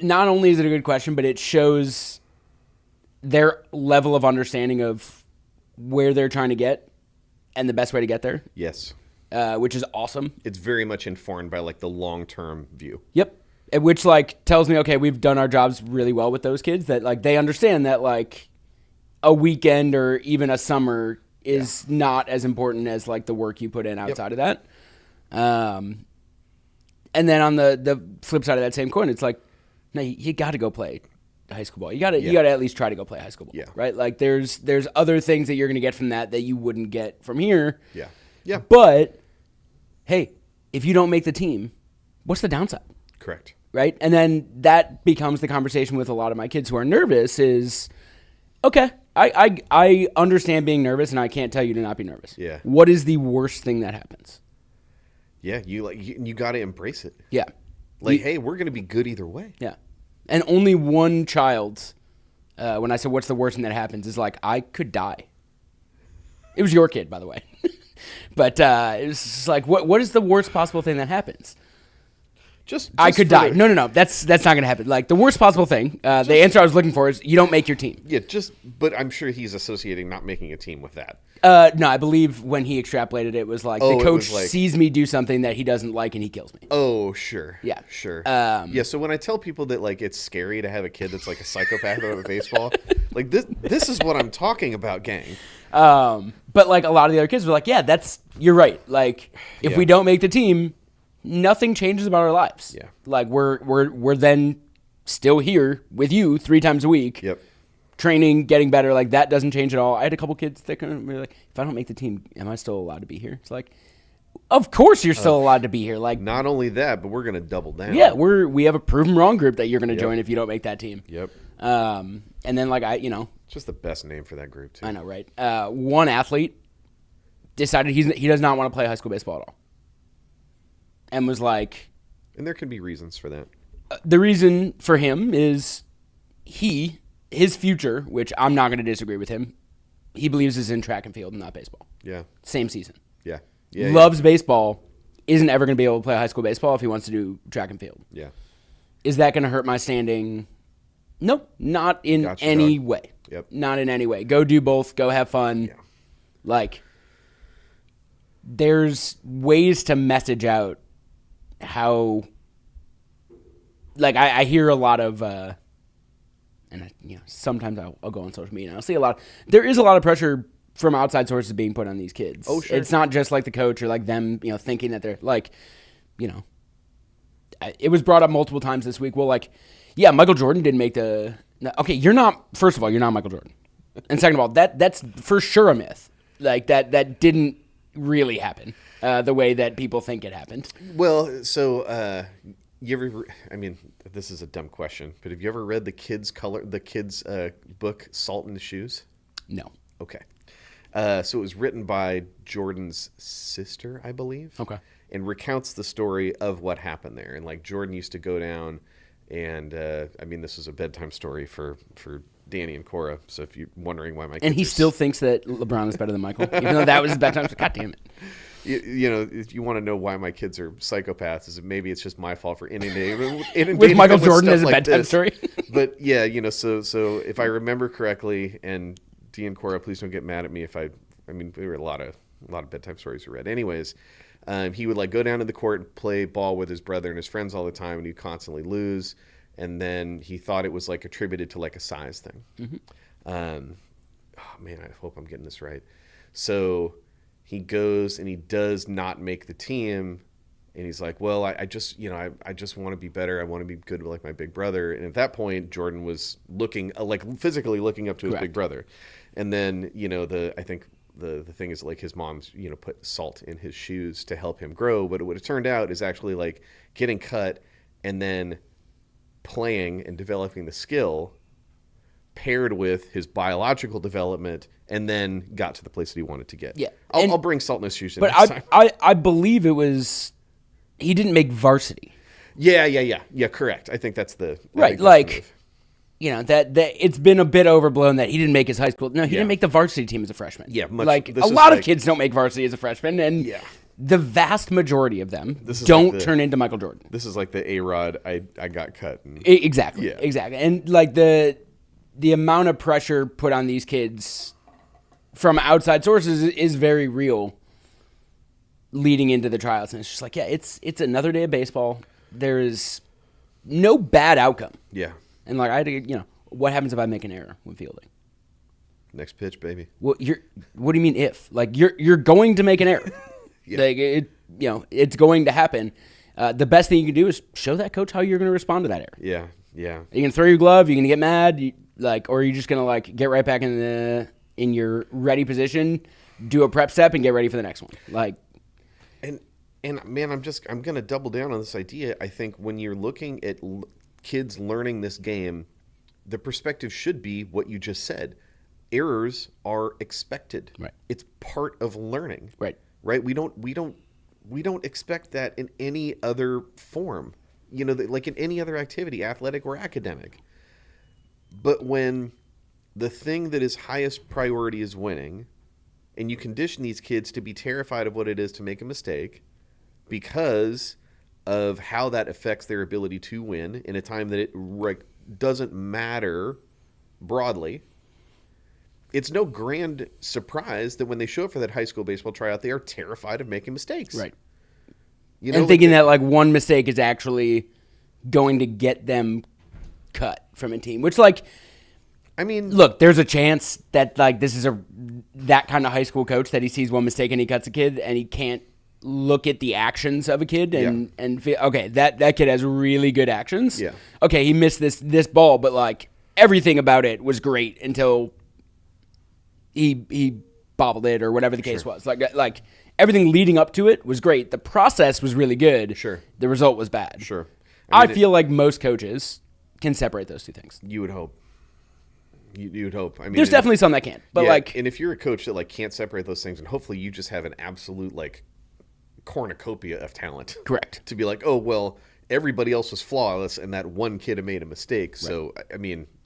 Not only is it a good question, but it shows their level of understanding of where they're trying to get and the best way to get there. Yes. Which is awesome. It's very much informed by like the long-term view. Yep. Which like tells me, okay, we've done our jobs really well with those kids, that like they understand that like a weekend or even a summer is not as important as like the work you put in outside of that. And then on the flip side of that same coin, it's like, no, you got to go play high school ball. You got to at least try to go play high school ball. Yeah. Right? Like there's other things that you're going to get from that you wouldn't get from here. Yeah. Yeah. But hey, if you don't make the team, what's the downside? Correct. Right? And then that becomes the conversation with a lot of my kids who are nervous is, okay, I understand being nervous, and I can't tell you to not be nervous. Yeah. What is the worst thing that happens? Yeah, you got to embrace it. Yeah. Like, hey, we're going to be good either way. Yeah. And only one child, when I said what's the worst thing that happens, is like, I could die. It was your kid, by the way. But it's just like, what is the worst possible thing that happens? Just I could die. No. That's not going to happen. Like, the worst possible thing, the answer I was looking for is you don't make your team. Yeah, but I'm sure he's associating not making a team with that. No, I believe when he extrapolated it was like, the coach sees me do something that he doesn't like and he kills me. Oh, sure. Yeah. Sure. Yeah, so when I tell people that, like, it's scary to have a kid that's like a psychopath about baseball, like, this is what I'm talking about, gang. But, like, a lot of the other kids were like, yeah, you're right. Like, if we don't make the team, nothing changes about our lives. Yeah. Like, we're then still here with you 3 times a week. Yep. Training, getting better, like that doesn't change at all. I had a couple kids that were like, if I don't make the team, am I still allowed to be here? It's like, of course you're still allowed to be here. Like, not only that, but we're going to double down. Yeah, we have a proven wrong group that you're going to join if you don't make that team. Yep. And then like it's just the best name for that group too. I know, right? One athlete decided he does not want to play high school baseball at all, and was like, and there can be reasons for that. The reason for him is his future, which I'm not going to disagree with him, he believes is in track and field and not baseball. Yeah. Same season. Yeah. Loves baseball, isn't ever going to be able to play high school baseball if he wants to do track and field. Yeah. Is that going to hurt my standing? Nope, not in any way. Yep. Not in any way. Go do both. Go have fun. Yeah. Like, there's ways to message out how, like, I hear a lot of, and sometimes I'll go on social media and I'll see there is a lot of pressure from outside sources being put on these kids. Oh, sure. It's not just like the coach or like them, thinking that they're like, it was brought up multiple times this week. Well, like, yeah, Michael Jordan didn't make okay, first of all, you're not Michael Jordan. And second of all, that's for sure a myth. Like that didn't really happen the way that people think it happened. Well, so, you ever? I mean, this is a dumb question, but have you ever read the kids' book "Salt in the Shoes"? No. Okay. So it was written by Jordan's sister, I believe. Okay. And recounts the story of what happened there. And like Jordan used to go down, and I mean, this is a bedtime story for Danny and Cora. So if you're wondering why my kids and he still thinks that LeBron is better than Michael, even though that was his bedtime. God damn it. If you want to know why my kids are psychopaths, maybe it's just my fault for inundating with Michael Jordan as a like bedtime story. But yeah, so if I remember correctly, and Dee and Cora, please don't get mad at me I mean, there were a lot of bedtime stories we read. Anyways, he would like go down to the court and play ball with his brother and his friends all the time, and he'd constantly lose. And then he thought it was like attributed to like a size thing. Oh man, I hope I'm getting this right. So he goes and he does not make the team, and he's like, well, I just want to be better. I want to be good like my big brother. And at that point, Jordan was looking like physically looking up to his big brother. And then, I think the thing is like his mom's, put salt in his shoes to help him grow. But what it turned out is actually like getting cut and then playing and developing the skill paired with his biological development, and then got to the place that he wanted to get. Yeah. I'll bring salt in his shoes. But I believe it was, he didn't make varsity. Yeah, correct. I think that's the... Right, like... that it's been a bit overblown that he didn't make his high school. No, he didn't make the varsity team as a freshman. Yeah, a lot of kids don't make varsity as a freshman, and the vast majority of them don't turn into Michael Jordan. This is like the A-Rod, I got cut. Exactly. And like the amount of pressure put on these kids from outside sources is very real leading into the tryouts. And it's just like, it's another day of baseball. There is no bad outcome. Yeah. And like I had to, what happens if I make an error when fielding? Next pitch, baby. Well, what do you mean if? Like you're going to make an error. Like it's going to happen. The best thing you can do is show that coach how you're going to respond to that error. Yeah. You can throw your glove. You can get mad. Or are you just going to get right back in your ready position, do a prep step, and get ready for the next one? And man, I'm going to double down on this idea. I think when you're looking at kids learning this game, the perspective should be what you just said. Errors are expected. Right. It's part of learning. Right. We don't expect that in any other form. Like in any other activity, athletic or academic. But when the thing that is highest priority is winning, and you condition these kids to be terrified of what it is to make a mistake because of how that affects their ability to win in a time that it doesn't matter broadly, it's no grand surprise that when they show up for that high school baseball tryout, they are terrified of making mistakes. Right. Thinking that one mistake is actually going to get them cut from a team, which look, there's a chance that this is that kind of high school coach that he sees one mistake and he cuts a kid and he can't look at the actions of a kid and feel, okay, that kid has really good actions. Yeah. Okay, he missed this ball, but everything about it was great until he bobbled it or whatever the case was. Like everything leading up to it was great. The process was really good. Sure. The result was bad. Sure. I feel like most coaches can separate those two things. You would hope. You would hope. There's definitely some that can't. But and if you're a coach that can't separate those things, and hopefully you just have an absolute cornucopia of talent. Correct. To be like, oh well, everybody else was flawless, and that one kid had made a mistake. Right. So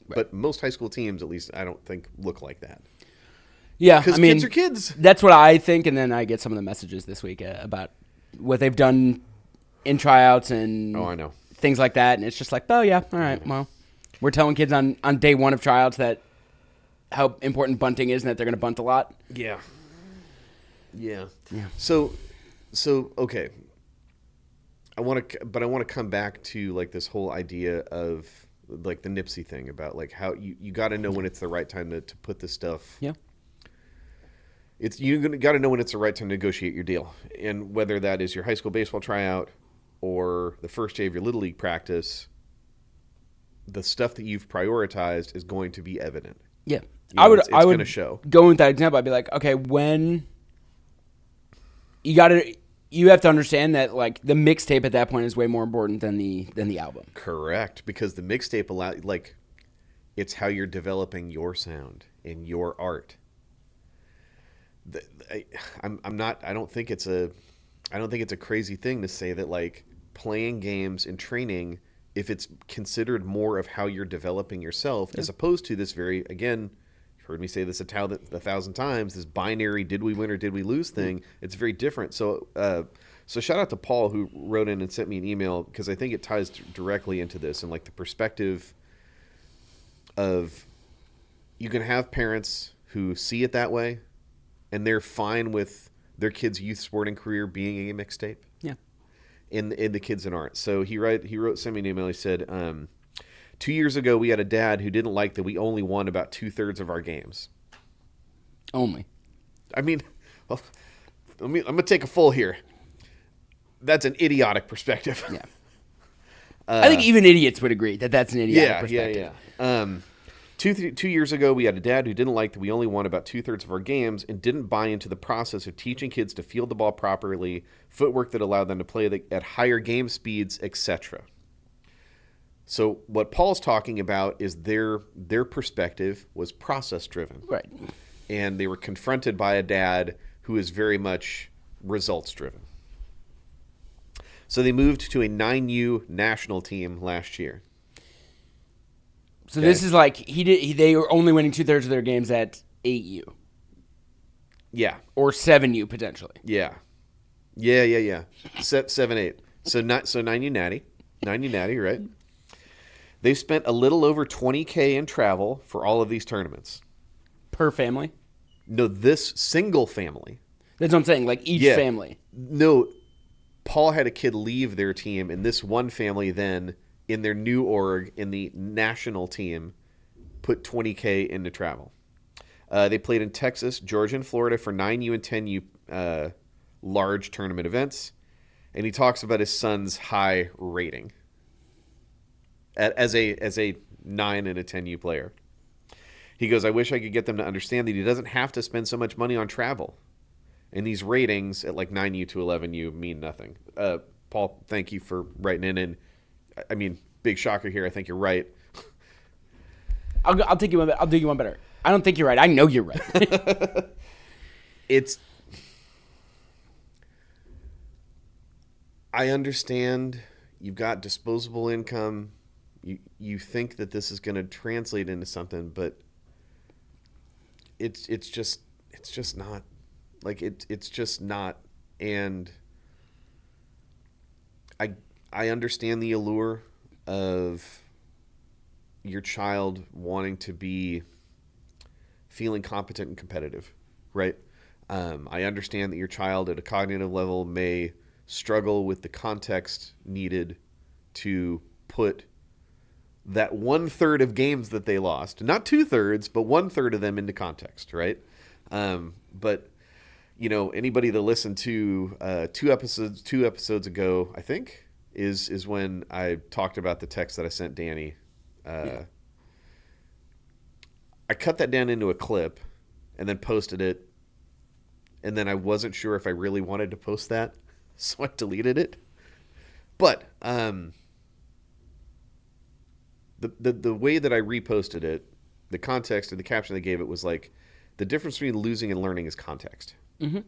but most high school teams, at least, I don't think look like that. Yeah, because kids are kids. That's what I think, and then I get some of the messages this week about what they've done in tryouts and I know. Things like that, and it's just like, oh yeah, all right, well, we're telling kids on day one of tryouts that how important bunting is and that they're going to bunt a lot. Yeah. So okay. I want to come back to this whole idea of the Nipsey thing about how you got to know when it's the right time to put this stuff. Yeah. You got to know when it's the right time to negotiate your deal, and whether that is your high school baseball tryout or the first day of your Little League practice, the stuff that you've prioritized is going to be evident. Yeah. I would going to show. Go with that example. I'd be like, okay, when you have to understand that the mixtape at that point is way more important than the album. Correct, because the mixtape it's how you're developing your sound and your art. I don't think it's a crazy thing to say that playing games and training, if it's considered more of how you're developing yourself, as opposed to this very, again, you've heard me say this 1,000 times, this binary did we win or did we lose thing, it's very different. So shout out to Paul, who wrote in and sent me an email, because I think it ties directly into this and the perspective of, you can have parents who see it that way and they're fine with their kid's youth sporting career being a mixtape. Yeah. In the kids that aren't. So he wrote, sent me an email. He said, 2 years ago, we had a dad who didn't like that we only won about 2/3 of our games. Only. I mean, well, I'm going to take a full here. That's an idiotic perspective. Yeah. I think even idiots would agree that that's an idiotic perspective. Yeah. 2 years ago, we had a dad who didn't like that we only won about 2/3 of our games and didn't buy into the process of teaching kids to field the ball properly, footwork that allowed them to play at higher game speeds, etc. So what Paul's talking about is their perspective was process-driven. Right. And they were confronted by a dad who is very much results-driven. So they moved to a 9U national team last year. So this is like they were only winning 2/3 of their games at 8U. Yeah. Or 7U potentially. Yeah. 7-8. So 9U natty. 9U natty, right? They spent a little over $20K in travel for all of these tournaments. Per family? No, this single family. That's what I'm saying, like each family. No, Paul had a kid leave their team, and this one family then, in their new org, in the national team, put $20K into travel. They played in Texas, Georgia, and Florida for 9U and 10U large tournament events. And he talks about his son's high rating as a 9 and a 10U player. He goes, I wish I could get them to understand that he doesn't have to spend so much money on travel. And these ratings at like 9U to 11U mean nothing. Paul, thank you for writing in. And I mean, big shocker here. I think you're right. I'll take you one. I'll do you one better. I don't think you're right. I know you're right. I understand you've got disposable income. You think that this is going to translate into something, but it's just not. Like it's just not. And I understand the allure of your child wanting to be feeling competent and competitive, right? I understand that your child at a cognitive level may struggle with the context needed to put that 1/3 of games that they lost, not 2/3, but 1/3 of them into context, right? But you know, anybody that listened to two episodes ago, I think, is when I talked about the text that I sent Danny. I cut that down into a clip and then posted it, and then I wasn't sure if I really wanted to post that, so I deleted it. But the way that I reposted it, the context and the caption they gave it was like, the difference between losing and learning is context. Mm-hmm.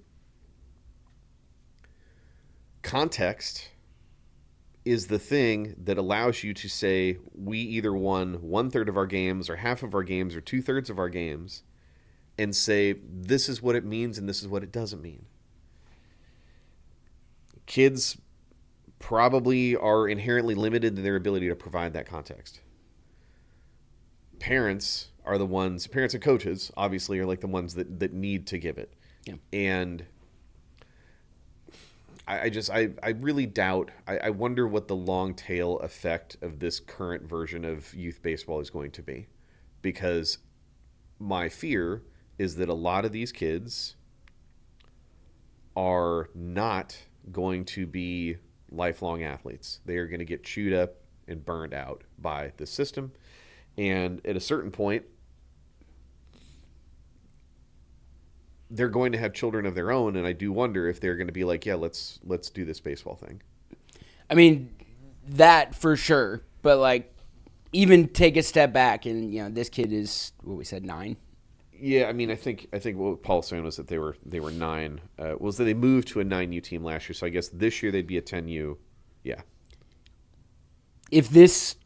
Context is the thing that allows you to say we either won 1/3 of our games or half of our games or 2/3 of our games and say this is what it means and this is what it doesn't mean. Kids probably are inherently limited in their ability to provide that context. Parents and coaches obviously are like the ones that need to give it. Yeah. And I really doubt, I wonder what the long-tail effect of this current version of youth baseball is going to be. Because my fear is that a lot of these kids are not going to be lifelong athletes. They are going to get chewed up and burned out by the system. And at a certain point, they're going to have children of their own, and I do wonder if they're going to be like, yeah, let's do this baseball thing. I mean, that for sure. But like, even take a step back, and you know, this kid is what we said, 9. Yeah, I mean, I think what Paul was saying was that they were 9. Was that they moved to a 9U team last year, so I guess this year they'd be a 10U. Yeah. If this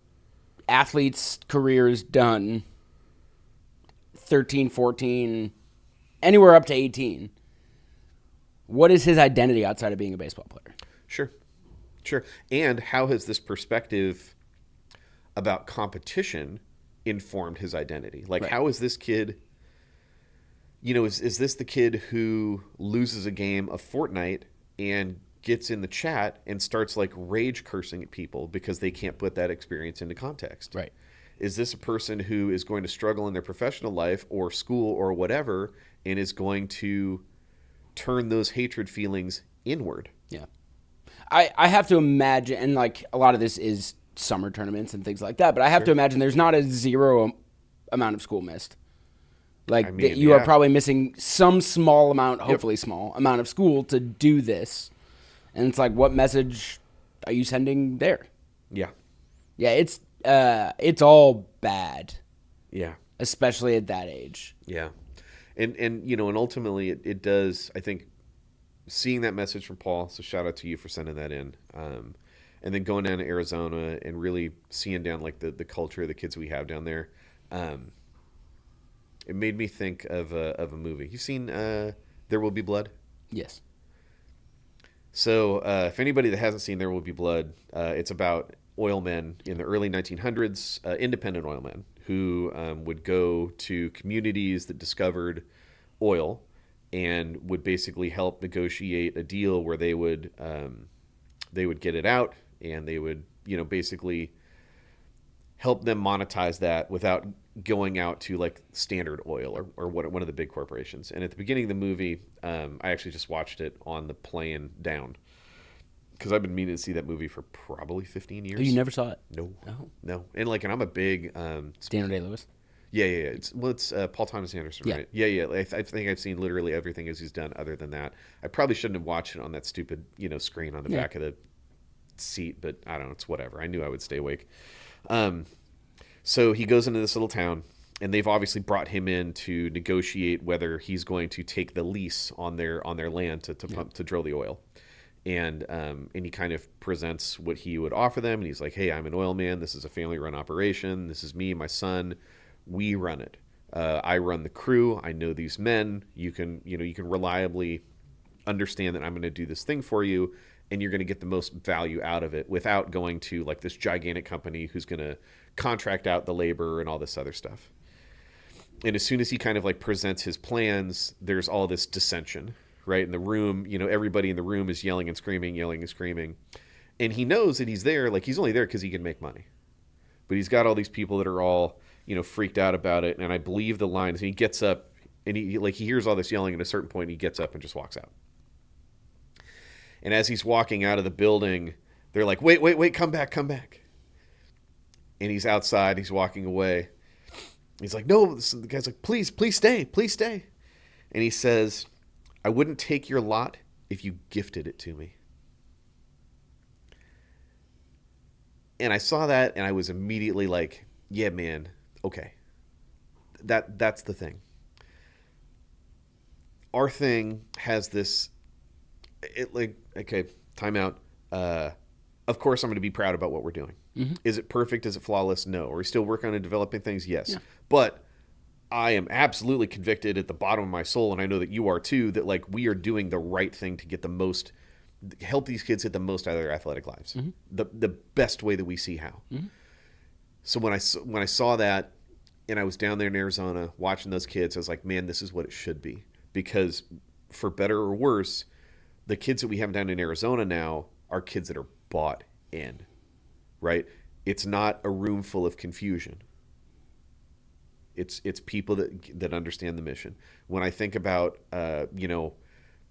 athlete's career is done 13, 14, anywhere up to 18, what is his identity outside of being a baseball player? Sure. And how has this perspective about competition informed his identity? Like, right. How is this kid, you know, is this the kid who loses a game of Fortnite and gets in the chat and starts like rage cursing at people because they can't put that experience into context? Right. Is this a person who is going to struggle in their professional life or school or whatever and is going to turn those hatred feelings inward? Yeah. I have to imagine, and like a lot of this is summer tournaments and things like that, but I have to imagine there's not a zero amount of school missed. Like, that you are probably missing some small amount, hopefully small, amount of school to do this. And it's like, what message are you sending there? Yeah. Yeah, it's all bad. Yeah. Especially at that age. Yeah. And ultimately it does, I think, seeing that message from Paul, so shout out to you for sending that in. And then going down to Arizona and really seeing down like the culture of the kids we have down there. It made me think of a movie. You've seen There Will Be Blood? Yes. So if anybody that hasn't seen There Will Be Blood, it's about oil men in the early 1900s, independent oil men who would go to communities that discovered oil and would basically help negotiate a deal where they would get it out, and they would basically help them monetize that without going out to like Standard Oil or one of the big corporations. And at the beginning of the movie, I actually just watched it on the plane down because I've been meaning to see that movie for probably 15 years. Oh, you never saw it? No. And I'm a big Daniel Day-Lewis. Yeah. It's Paul Thomas Anderson, right? Yeah. I think I've seen literally everything as he's done. Other than that, I probably shouldn't have watched it on that stupid screen on the back of the seat, but I don't know. It's whatever. I knew I would stay awake. So he goes into this little town, and they've obviously brought him in to negotiate whether he's going to take the lease on their land to drill the oil. And he kind of presents what he would offer them, and he's like, "Hey, I'm an oil man. This is a family-run operation. This is me, my son. We run it. I run the crew. I know these men. You can reliably understand that I'm going to do this thing for you, and you're going to get the most value out of it without going to like this gigantic company who's going to contract out the labor and all this other stuff." And as soon as he kind of like presents his plans, there's all this dissension, right? In the room, everybody in the room is yelling and screaming. And he knows that he's there. Like, he's only there because he can make money. But he's got all these people that are all, freaked out about it. And I believe the line is he gets up and he hears all this yelling. At a certain point, he gets up and just walks out. And as he's walking out of the building, they're like, wait, come back. And he's outside, he's walking away. He's like, no, the guy's like, please stay. And he says, "I wouldn't take your lot if you gifted it to me." And I saw that, and I was immediately like, yeah, man, okay. That's the thing. Our thing has this, okay, time out. Of course I'm going to be proud about what we're doing. Mm-hmm. Is it perfect? Is it flawless? No. Are we still working on developing things? Yes. Yeah. But I am absolutely convicted at the bottom of my soul, and I know that you are too, that like we are doing the right thing to get the most, help these kids get the most out of their athletic lives. Mm-hmm. The best way that we see how. Mm-hmm. So when I saw that, and I was down there in Arizona watching those kids, I was like, man, this is what it should be. Because for better or worse, the kids that we have down in Arizona now are kids that are bought in, right? It's not a room full of confusion. It's people that understand the mission. When I think about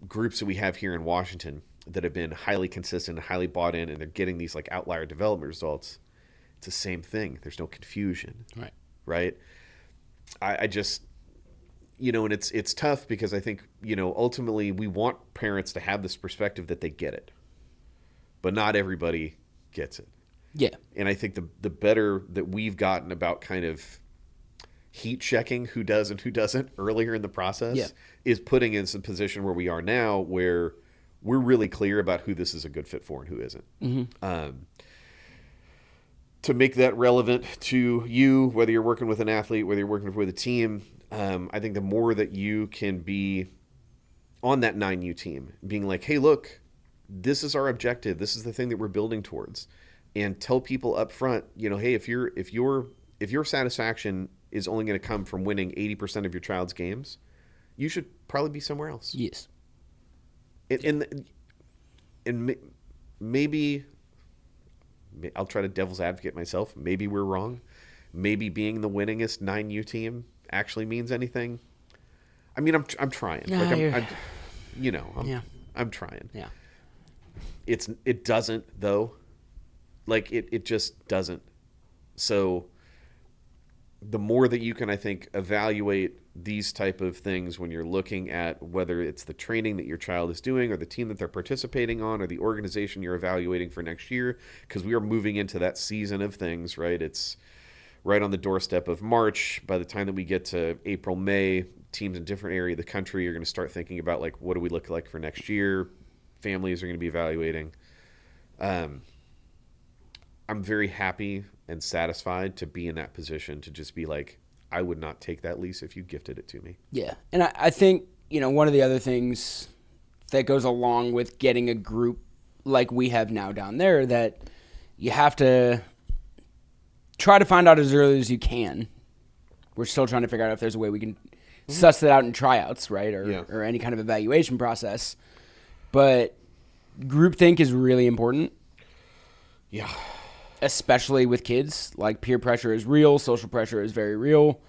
groups that we have here in Washington that have been highly consistent, highly bought in, and they're getting these like outlier development results, it's the same thing. There's no confusion, right? I just, and it's tough because I think ultimately we want parents to have this perspective that they get it, but not everybody gets it. Yeah, and I think the better that we've gotten about kind of heat checking who does and who doesn't earlier in the process is putting us in a position where we are now, where we're really clear about who this is a good fit for and who isn't. Mm-hmm. To make that relevant to you, whether you're working with an athlete, whether you're working with a team, I think the more that you can be on that 9U team, being like, hey, look, this is our objective. This is the thing that we're building towards. And tell people up front, hey, if your satisfaction is only going to come from winning 80% of your child's games, you should probably be somewhere else. Yes. And maybe I'll try to devil's advocate myself. Maybe we're wrong. maybe being the winningest 9U team actually means anything. I mean, I'm trying. I'm trying. Yeah. It doesn't though. Like it just doesn't. So the more that you can, I think, evaluate these type of things when you're looking at whether it's the training that your child is doing or the team that they're participating on or the organization you're evaluating for next year, because we are moving into that season of things, right? It's right on the doorstep of March. By the time that we get to April, May, teams in different area of the country are going to start thinking about, like, what do we look like for next year? Families are going to be evaluating. I'm very happy and satisfied to be in that position to just be like, I would not take that lease if you gifted it to me. Yeah. And I think, one of the other things that goes along with getting a group like we have now down there, that you have to try to find out as early as you can. We're still trying to figure out if there's a way we can suss it out in tryouts, right? Or any kind of evaluation process. But groupthink is really important. Yeah. Especially with kids. Like, peer pressure is real. Social pressure is very real.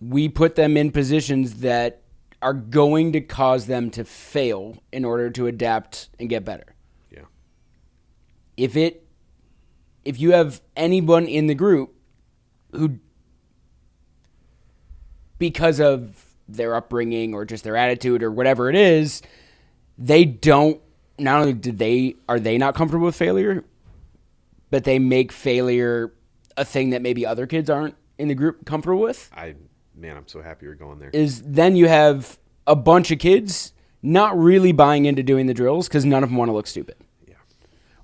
We put them in positions that are going to cause them to fail in order to adapt and get better. Yeah. If you have anyone in the group who, because of their upbringing or just their attitude or whatever it is, not only are they not comfortable with failure, but they make failure a thing that maybe other kids aren't in the group comfortable with. I'm so happy you're going there. Is then you have a bunch of kids not really buying into doing the drills because none of them want to look stupid. Yeah.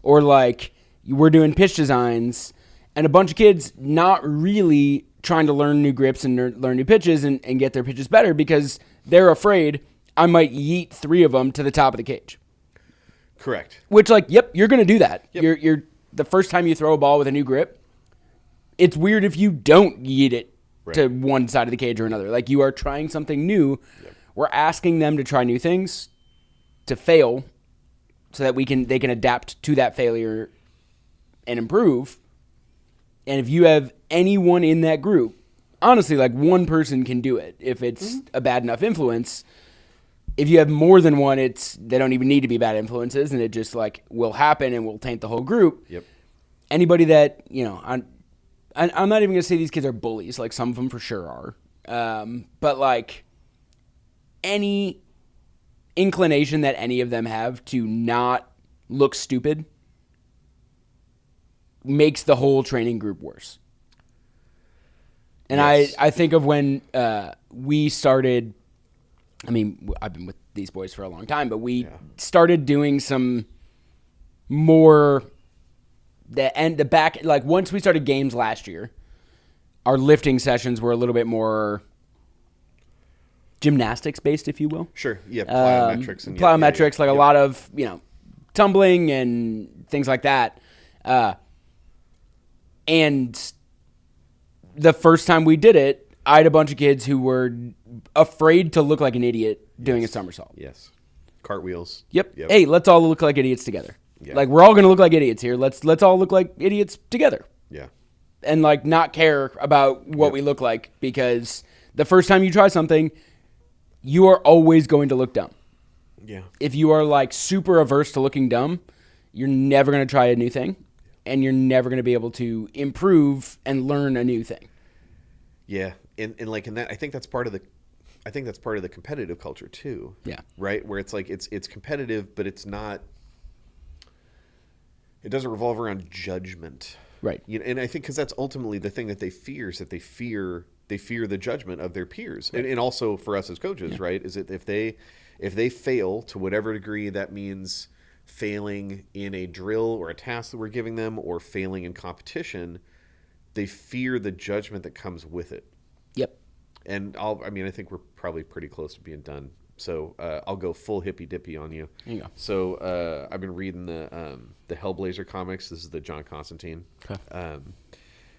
Or like, we're doing pitch designs and a bunch of kids not really trying to learn new grips and learn new pitches and get their pitches better because they're afraid I might yeet 3 of them to the top of the cage. Correct. Which, like, yep, you're going to do that. Yep. You're the first time you throw a ball with a new grip, it's weird if you don't yeet it to one side of the cage or another. Like, you are trying something new. Yep. We're asking them to try new things, to fail, so that they can adapt to that failure and improve. And if you have anyone in that group, honestly, like, one person can do it if it's a bad enough influence. If you have more than one, they don't even need to be bad influences, and it just, like, will happen and will taint the whole group. Yep. Anybody that, I'm not even going to say these kids are bullies. Like, some of them for sure are. But, like, any inclination that any of them have to not look stupid makes the whole training group worse. And yes. I think of when we started, I mean, I've been with these boys for a long time, but we started doing some more... the back, like, once we started games last year, our lifting sessions were a little bit more gymnastics based, if you will. Sure. Yeah. Plyometrics and a lot of, tumbling and things like that. And the first time we did it, I had a bunch of kids who were afraid to look like an idiot doing a somersault. Yes. Cartwheels. Yep. Hey, let's all look like idiots together. Yeah. Like, we're all going to look like idiots here. Let's all look like idiots together. Yeah. And, like, not care about what we look like, because the first time you try something, you are always going to look dumb. Yeah. If you are, like, super averse to looking dumb, you're never going to try a new thing, and you're never going to be able to improve and learn a new thing. Yeah. And like, in that, I think that's part of the competitive culture too. Yeah. Right? Where it's like, it's competitive, but it's not, it doesn't revolve around judgment. Right. And I think because that's ultimately the thing that they fear, is that they fear the judgment of their peers. Right. And also for us as coaches, right, is that if they fail to whatever degree, that means failing in a drill or a task that we're giving them, or failing in competition, they fear the judgment that comes with it. Yep. And I think we're probably pretty close to being done. So I'll go full hippy dippy on you. There you go. So I've been reading the Hellblazer comics. This is the John Constantine. Okay.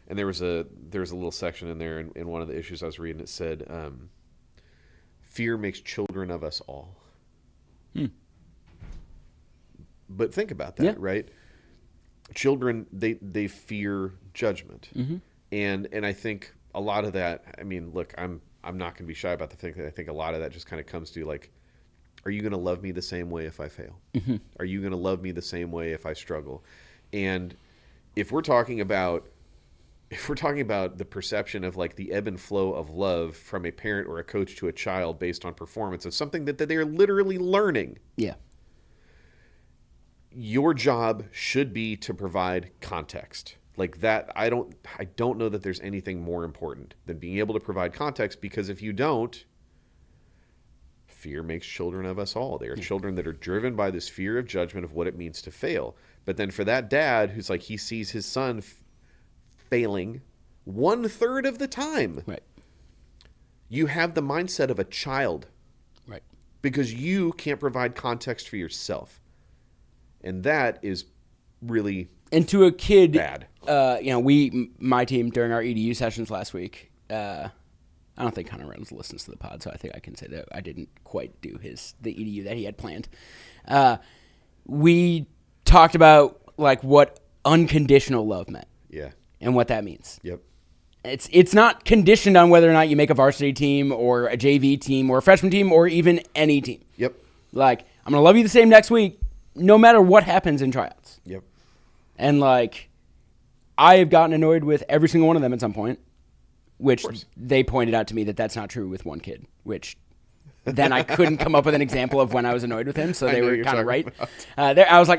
And there was a little section in there in one of the issues I was reading. It said, "Fear makes children of us all." But think about that, right? Children, they fear judgment. And I think a lot of that, I mean, look, I'm not going to be shy about the fact that I think a lot of that just kind of comes to like, are you going to love me the same way if I fail? Mm-hmm. Are you going to love me the same way if I struggle? And if we're talking about the perception of like the ebb and flow of love from a parent or a coach to a child based on performance of something that they're literally learning. Yeah. Your job should be to provide context. Like that, I don't know that there's anything more important than being able to provide context, because if you don't, fear makes children of us all. They are children that are driven by this fear of judgment of what it means to fail. But then for that dad who's like, he sees his son failing 1/3 of the time. Right. You have the mindset of a child. Right. Because you can't provide context for yourself. And that is really and to a kid bad. My team during our EDU sessions last week, I don't think Hunter Reynolds listens to the pod, so I think I can say that I didn't quite do the EDU that he had planned. We talked about like what unconditional love meant. Yeah. And what that means. Yep. It's not conditioned on whether or not you make a varsity team or a JV team or a freshman team or even any team. Yep. Like, I'm going to love you the same next week, no matter what happens in tryouts. Yep. And like, I have gotten annoyed with every single one of them at some point, which they pointed out to me that that's not true with one kid, which then I couldn't come up with an example of when I was annoyed with him, so they were kind of right. I was like,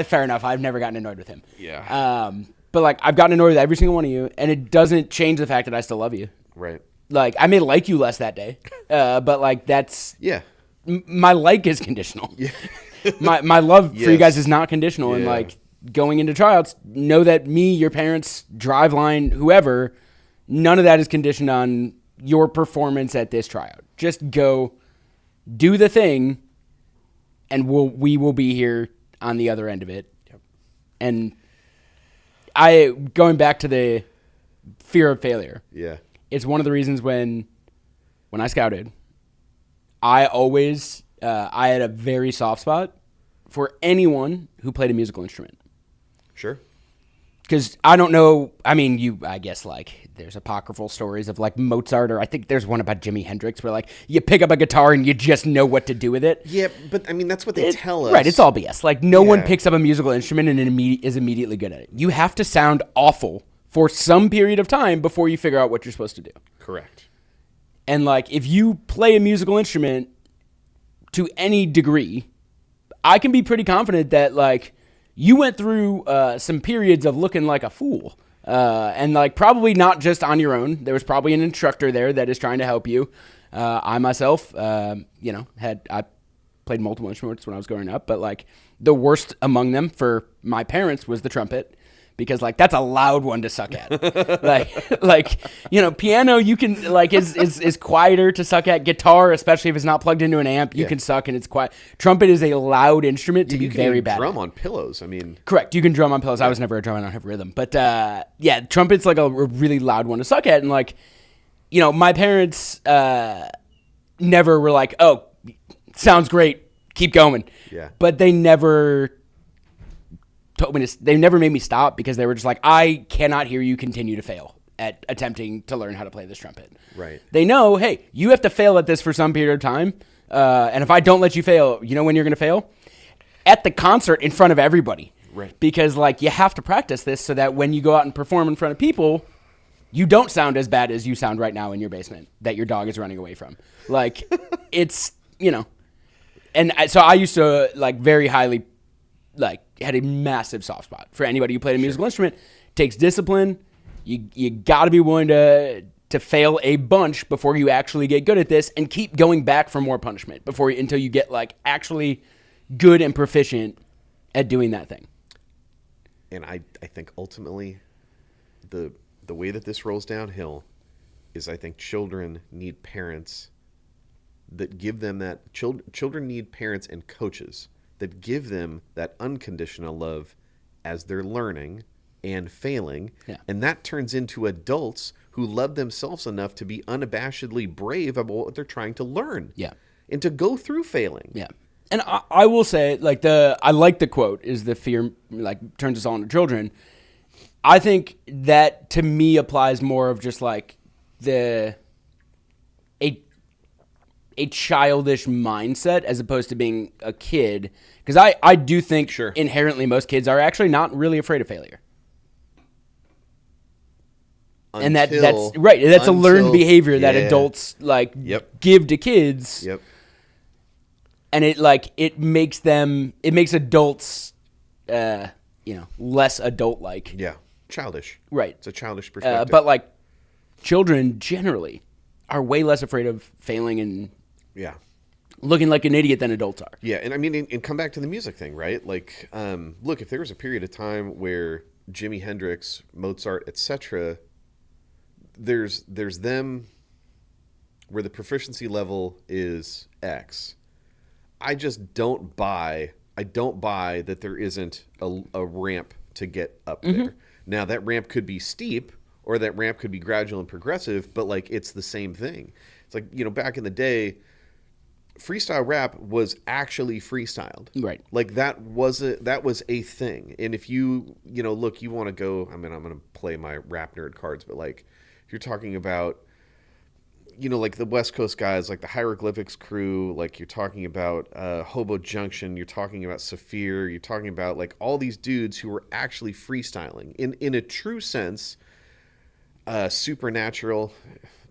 fair enough. I've never gotten annoyed with him. Yeah. But like, I've gotten annoyed with every single one of you, and it doesn't change the fact that I still love you. Right. Like, I may like you less that day, but like that's my like is conditional. Yeah. my love for you guys is not conditional, and like going into tryouts, know that me, your parents, Driveline, whoever, none of that is conditioned on your performance at this tryout. Just go, do the thing, and we will be here on the other end of it. Yep. And going back to the fear of failure. Yeah. It's one of the reasons when I scouted, I always I had a very soft spot for anyone who played a musical instrument. Sure. Because I don't know, I mean, I guess, like, there's apocryphal stories of, like, Mozart, or I think there's one about Jimi Hendrix where, like, you pick up a guitar and you just know what to do with it. Yeah, but, I mean, that's what they tell us. Right, it's all BS. Like, no one picks up a musical instrument and is immediately good at it. You have to sound awful for some period of time before you figure out what you're supposed to do. Correct. And, like, if you play a musical instrument to any degree, I can be pretty confident that, like, you went through some periods of looking like a fool. And, like, probably not just on your own. There was probably an instructor there that is trying to help you. I myself, I played multiple instruments when I was growing up. But, like, the worst among them for my parents was the trumpet. Because, like, that's a loud one to suck at. Piano, you can, like, is quieter to suck at. Guitar, especially if it's not plugged into an amp, you can suck and it's quiet. Trumpet is a loud instrument to be very bad. You can drum on pillows, I mean. Correct, you can drum on pillows. I was never a drummer, I don't have rhythm. But, trumpet's, like, a really loud one to suck at. And, like, my parents never were like, oh, sounds great, keep going. Yeah. But they never they never made me stop, because they were just like, I cannot hear you continue to fail at attempting to learn how to play this trumpet. Right. They know, hey, you have to fail at this for some period of time. And if I don't let you fail, you know when you're going to fail? At the concert in front of everybody. Right. Because, like, you have to practice this so that when you go out and perform in front of people, you don't sound as bad as you sound right now in your basement that your dog is running away from. Like, it's, And so I used to, like, very highly, like, had a massive soft spot for anybody who played a musical instrument. Takes discipline. You got to be willing to fail a bunch before you actually get good at this, and keep going back for more punishment until you get, like, actually good and proficient at doing that thing. And I think ultimately the way that this rolls downhill is, I think children need parents that give them that. Children need parents and coaches that give them that unconditional love as they're learning and failing. Yeah. And that turns into adults who love themselves enough to be unabashedly brave about what they're trying to learn. Yeah. And to go through failing. Yeah. And I will say, like, I like the quote, is the fear, like, turns us all into children. I think that to me applies more of just like a childish mindset as opposed to being a kid. Because I do think inherently most kids are actually not really afraid of failure. And that's right. That's a learned behavior that adults give to kids. Yep. And it makes adults less adult like. Yeah. Childish. Right. It's a childish perspective. But like children generally are way less afraid of failing and looking like an idiot than adults are. Yeah, and I mean, and come back to the music thing, right? Like, look, if there was a period of time where Jimi Hendrix, Mozart, etc., there's them where the proficiency level is X. I just don't buy that there isn't a ramp to get up there. Now, that ramp could be steep or that ramp could be gradual and progressive, but like it's the same thing. It's like, back in the day, freestyle rap was actually freestyled. Right. Like that was a thing. And if you look, you want to go, I mean, I'm going to play my rap nerd cards, but like if you're talking about, like the West Coast guys, like the Hieroglyphics crew, like you're talking about Hobo Junction, you're talking about Saphir, you're talking about like all these dudes who were actually freestyling in a true sense. Supernatural,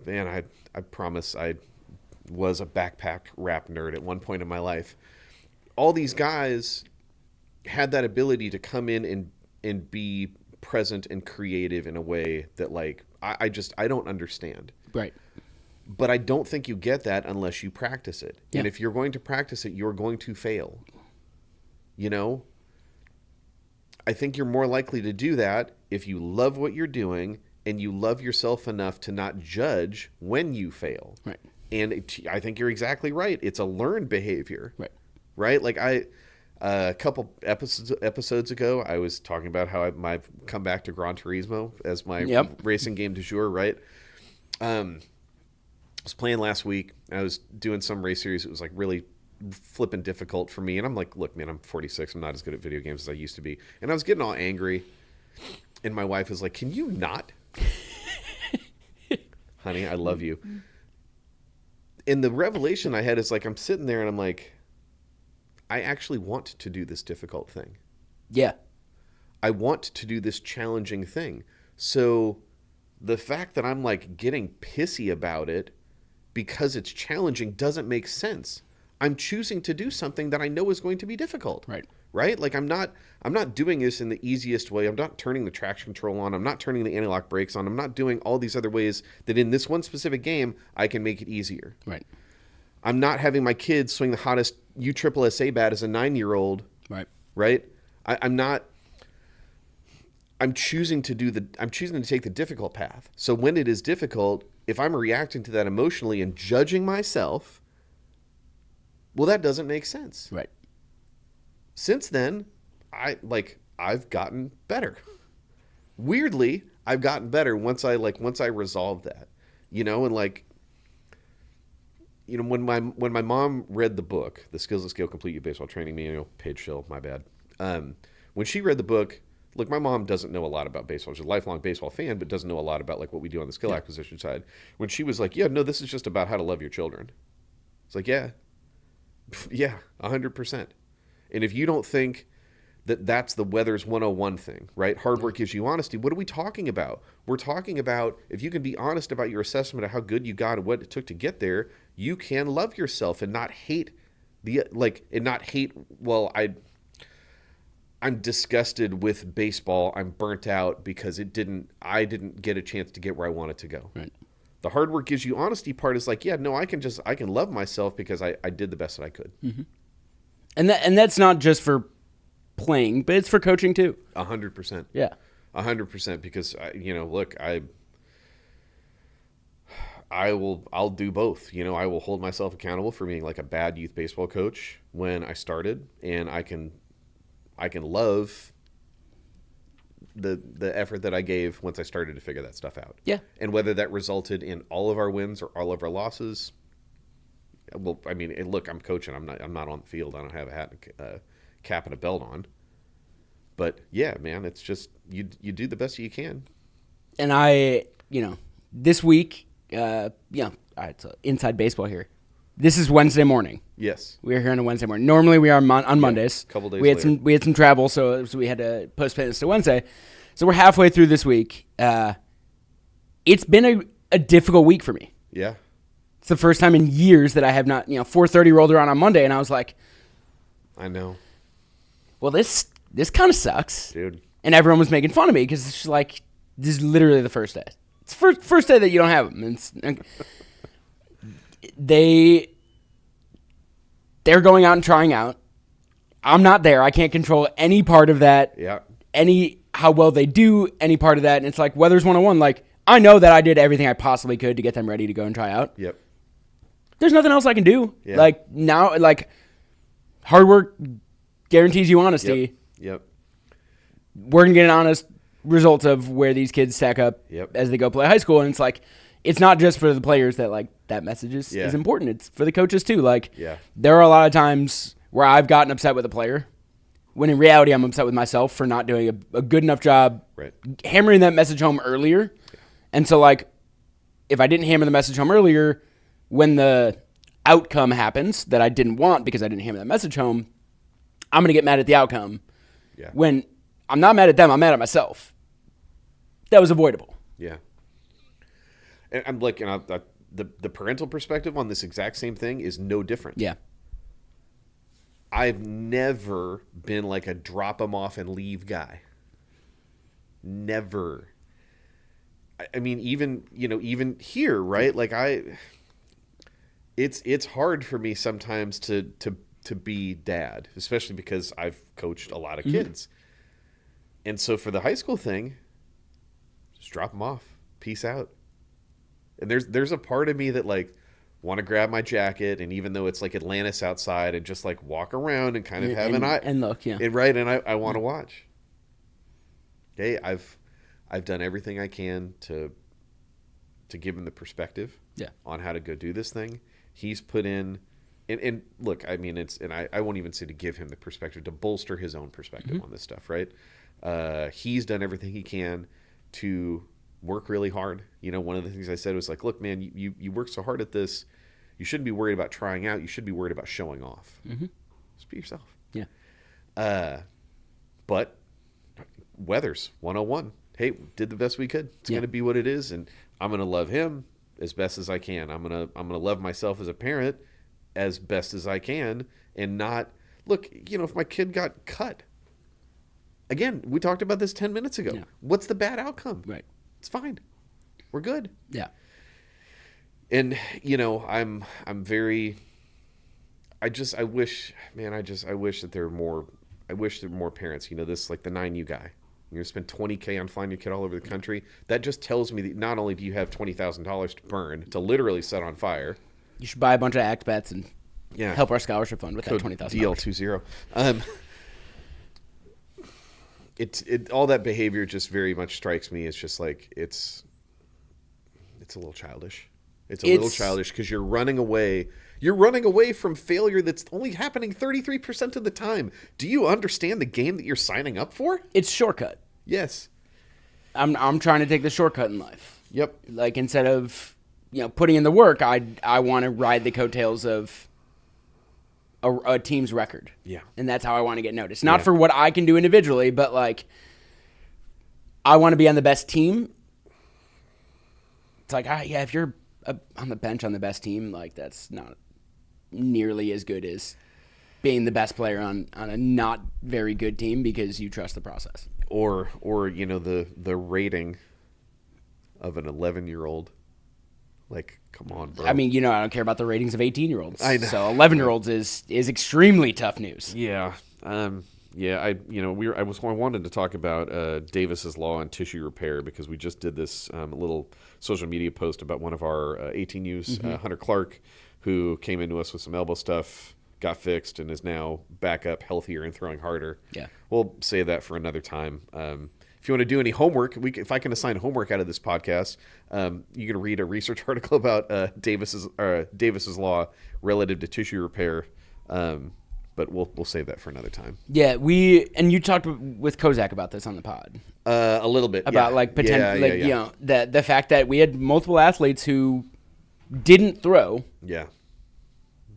man, I promise I was a backpack rap nerd at one point in my life. All these guys had that ability to come in and be present and creative in a way that like I don't understand. Right. But I don't think you get that unless you practice it. Yeah. And if you're going to practice it, you're going to fail. I think you're more likely to do that if you love what you're doing and you love yourself enough to not judge when you fail. Right. And I think you're exactly right. It's a learned behavior. Right. Right? Like a couple episodes ago, I was talking about how I've come back to Gran Turismo as my racing game du jour, right? I was playing last week. I was doing some race series. It was like really flipping difficult for me. And I'm like, look, man, I'm 46. I'm not as good at video games as I used to be. And I was getting all angry. And my wife was like, can you not? Honey, I love you. And the revelation I had is like, I'm sitting there and I'm like, I actually want to do this difficult thing. Yeah. I want to do this challenging thing. So the fact that I'm like getting pissy about it because it's challenging doesn't make sense. I'm choosing to do something that I know is going to be difficult. Right? Like I'm not doing this in the easiest way. I'm not turning the traction control on. I'm not turning the anti-lock brakes on. I'm not doing all these other ways that in this one specific game I can make it easier. Right. I'm not having my kids swing the hottest USSSA bat as a 9-year-old. Right? I'm choosing to take the difficult path. So when it is difficult, if I'm reacting to that emotionally and judging myself, well, that doesn't make sense. Right. Since then, I've gotten better. Weirdly, I've gotten better once I resolved that. And when my mom read the book, The Skills That Scale Complete You Baseball Training Manual, Paige Schill, my bad. When she read the book, look, my mom doesn't know a lot about baseball. She's a lifelong baseball fan, but doesn't know a lot about like what we do on the skill acquisition side. When she was like, yeah, no, this is just about how to love your children. It's like, yeah, 100%. And if you don't think that that's the Weathers 101 thing, right? Hard work gives you honesty. What are we talking about? We're talking about if you can be honest about your assessment of how good you got and what it took to get there, you can love yourself and not hate I'm disgusted with baseball. I'm burnt out because I didn't get a chance to get where I wanted to go. Right. The hard work gives you honesty part is like, yeah, no, I can love myself because I did the best that I could. Mm-hmm. And that's not just for playing, but it's for coaching too. 100%. Yeah. 100% because look, I'll do both. I will hold myself accountable for being like a bad youth baseball coach when I started, and I can love the effort that I gave once I started to figure that stuff out. Yeah. And whether that resulted in all of our wins or all of our losses, well, I mean, look, I'm coaching. I'm not on the field. I don't have a hat, and cap, and a belt on. But yeah, man, it's just you do the best you can. And this week, all right, so inside baseball here. This is Wednesday morning. Yes. We are here on a Wednesday morning. Normally we are on Mondays. A couple days later. We had some travel, so we had to postpone this to Wednesday. So we're halfway through this week. It's been a difficult week for me. Yeah. It's the first time in years that I have not, 4:30 rolled around on Monday, and I was like, I know. Well, this kind of sucks, dude. And everyone was making fun of me because it's just like, this is literally the first day. It's first day that you don't have them. They're going out and trying out. I'm not there. I can't control any part of that. Yeah. How well they do any part of that. And it's like Weathers 101. Like, I know that I did everything I possibly could to get them ready to go and try out. Yep. There's nothing else I can do. Yeah. Like, now, hard work guarantees you honesty. Yep. We're going to get an honest results of where these kids stack up as they go play high school. And it's like, it's not just for the players that message is important. It's for the coaches too. There are a lot of times where I've gotten upset with a player when in reality I'm upset with myself for not doing a good enough job hammering that message home earlier. Yeah. And so if I didn't hammer the message home earlier, when the outcome happens that I didn't want because I didn't hammer that message home, I'm going to get mad at the outcome. Yeah. When I'm not mad at them, I'm mad at myself. That was avoidable. Yeah. And I'm the parental perspective on this exact same thing is no different. Yeah. I've never been like a drop them off and leave guy. Never. I mean, even here, right? It's hard for me sometimes to be dad, especially because I've coached a lot of kids. And so for the high school thing, just drop them off. Peace out. And there's a part of me that want to grab my jacket, and even though it's Atlantis outside, and just walk around and kind of have an eye and look, and I want to watch. Okay, I've done everything I can to give him the perspective on how to go do this thing. He's put in and look, I mean I won't even say to give him the perspective, to bolster his own perspective on this stuff, right? He's done everything he can to work really hard. One of the things I said was look, man, you work so hard at this. You shouldn't be worried about trying out. You should be worried about showing off. Just be yourself. Yeah. But Weathers 101. Hey, did the best we could. It's going to be what it is, and I'm going to love him as best as I can. I'm going to love myself as a parent as best as I can, and not look. If my kid got cut, again, we talked about this 10 minutes ago. Yeah. What's the bad outcome? Right. It's fine. We're good. Yeah. And I'm very. I wish that there were more. I wish there were more parents. This the 9U guy. You're gonna spend $20,000 on flying your kid all over the country. That just tells me that not only do you have $20,000 to burn to literally set on fire. You should buy a bunch of act bets and help our scholarship fund with that $20,000. DL20. It all that behavior just very much strikes me as just it's a little childish. It's a little childish because you're running away. You're running away from failure that's only happening 33% of the time. Do you understand the game that you're signing up for? It's shortcut. Yes. I'm trying to take the shortcut in life. Yep. Instead of putting in the work, I want to ride the coattails of a team's record. Yeah. And that's how I want to get noticed. Not for what I can do individually, but I want to be on the best team. It's if you're on the bench on the best team, that's not nearly as good as being the best player on a not very good team because you trust the process. Or the rating of an 11-year-old. Come on, bro. I mean, I don't care about the ratings of 18-year-olds. I know. So 11-year-olds is extremely tough news. Yeah. I wanted to talk about Davis's law on tissue repair because we just did this little social media post about one of our 18Us, Hunter Clark, who came into us with some elbow stuff, got fixed, and is now back up healthier and throwing harder. Yeah. We'll save that for another time. If you want to do any homework, if I can assign homework out of this podcast, you can read a research article about Davis's law relative to tissue repair. but we'll save that for another time. Yeah, you talked with Kozak about this on the pod. A little bit about the fact that we had multiple athletes who didn't throw. Yeah.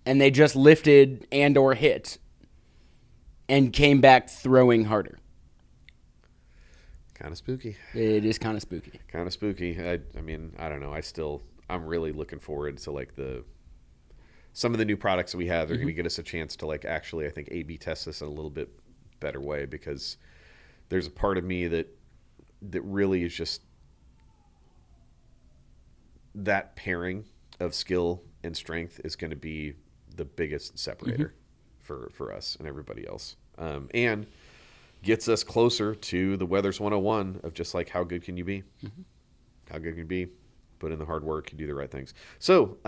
And they just lifted and or hit and came back throwing harder. Kind of spooky. It is kind of spooky. Kind of spooky. I mean, I don't know. I'm really looking forward to like some of the new products that we have. They're going to get us a chance to like actually, I think, A/B test this in a little bit better way, because there's a part of me that really is just that pairing of skill and strength is going to be the biggest separator for us and everybody else. And gets us closer to the Weathers 101 of just like, how good can you be? How good can you be? Put in the hard work, you do the right things. So,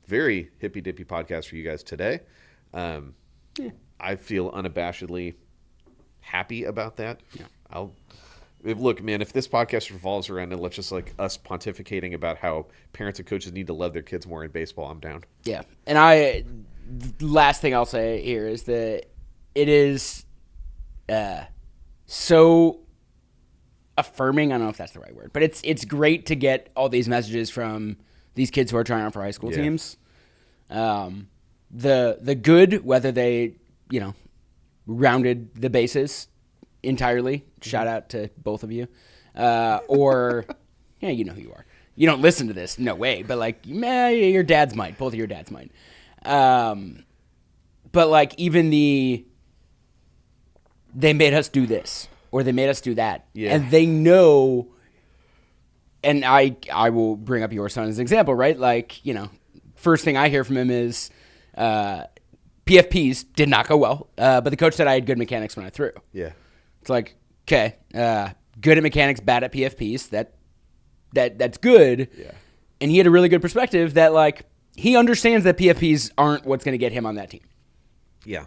very hippy-dippy podcast for you guys today. I feel unabashedly happy about that. Yeah. Look, man, if this podcast revolves around and let's just like us pontificating about how parents and coaches need to love their kids more in baseball, I'm down. Yeah. And last thing I'll say here is that it is so affirming. I don't know if that's the right word, but it's great to get all these messages from these kids who are trying out for high school teams. The good, whether they, rounded the bases entirely. Shout out to both of you. Or, yeah, you know who you are. You don't listen to this, no way. But like, your dads might. Both of your dads might. But like, even they made us do this, or they made us do that. Yeah. And they know, and I will bring up your son as an example, right? Like, first thing I hear from him is PFPs did not go well, but the coach said I had good mechanics when I threw. Yeah. It's like, okay, good at mechanics, bad at PFPs. That's good. Yeah. And he had a really good perspective that, like, he understands that PFPs aren't what's going to get him on that team. Yeah.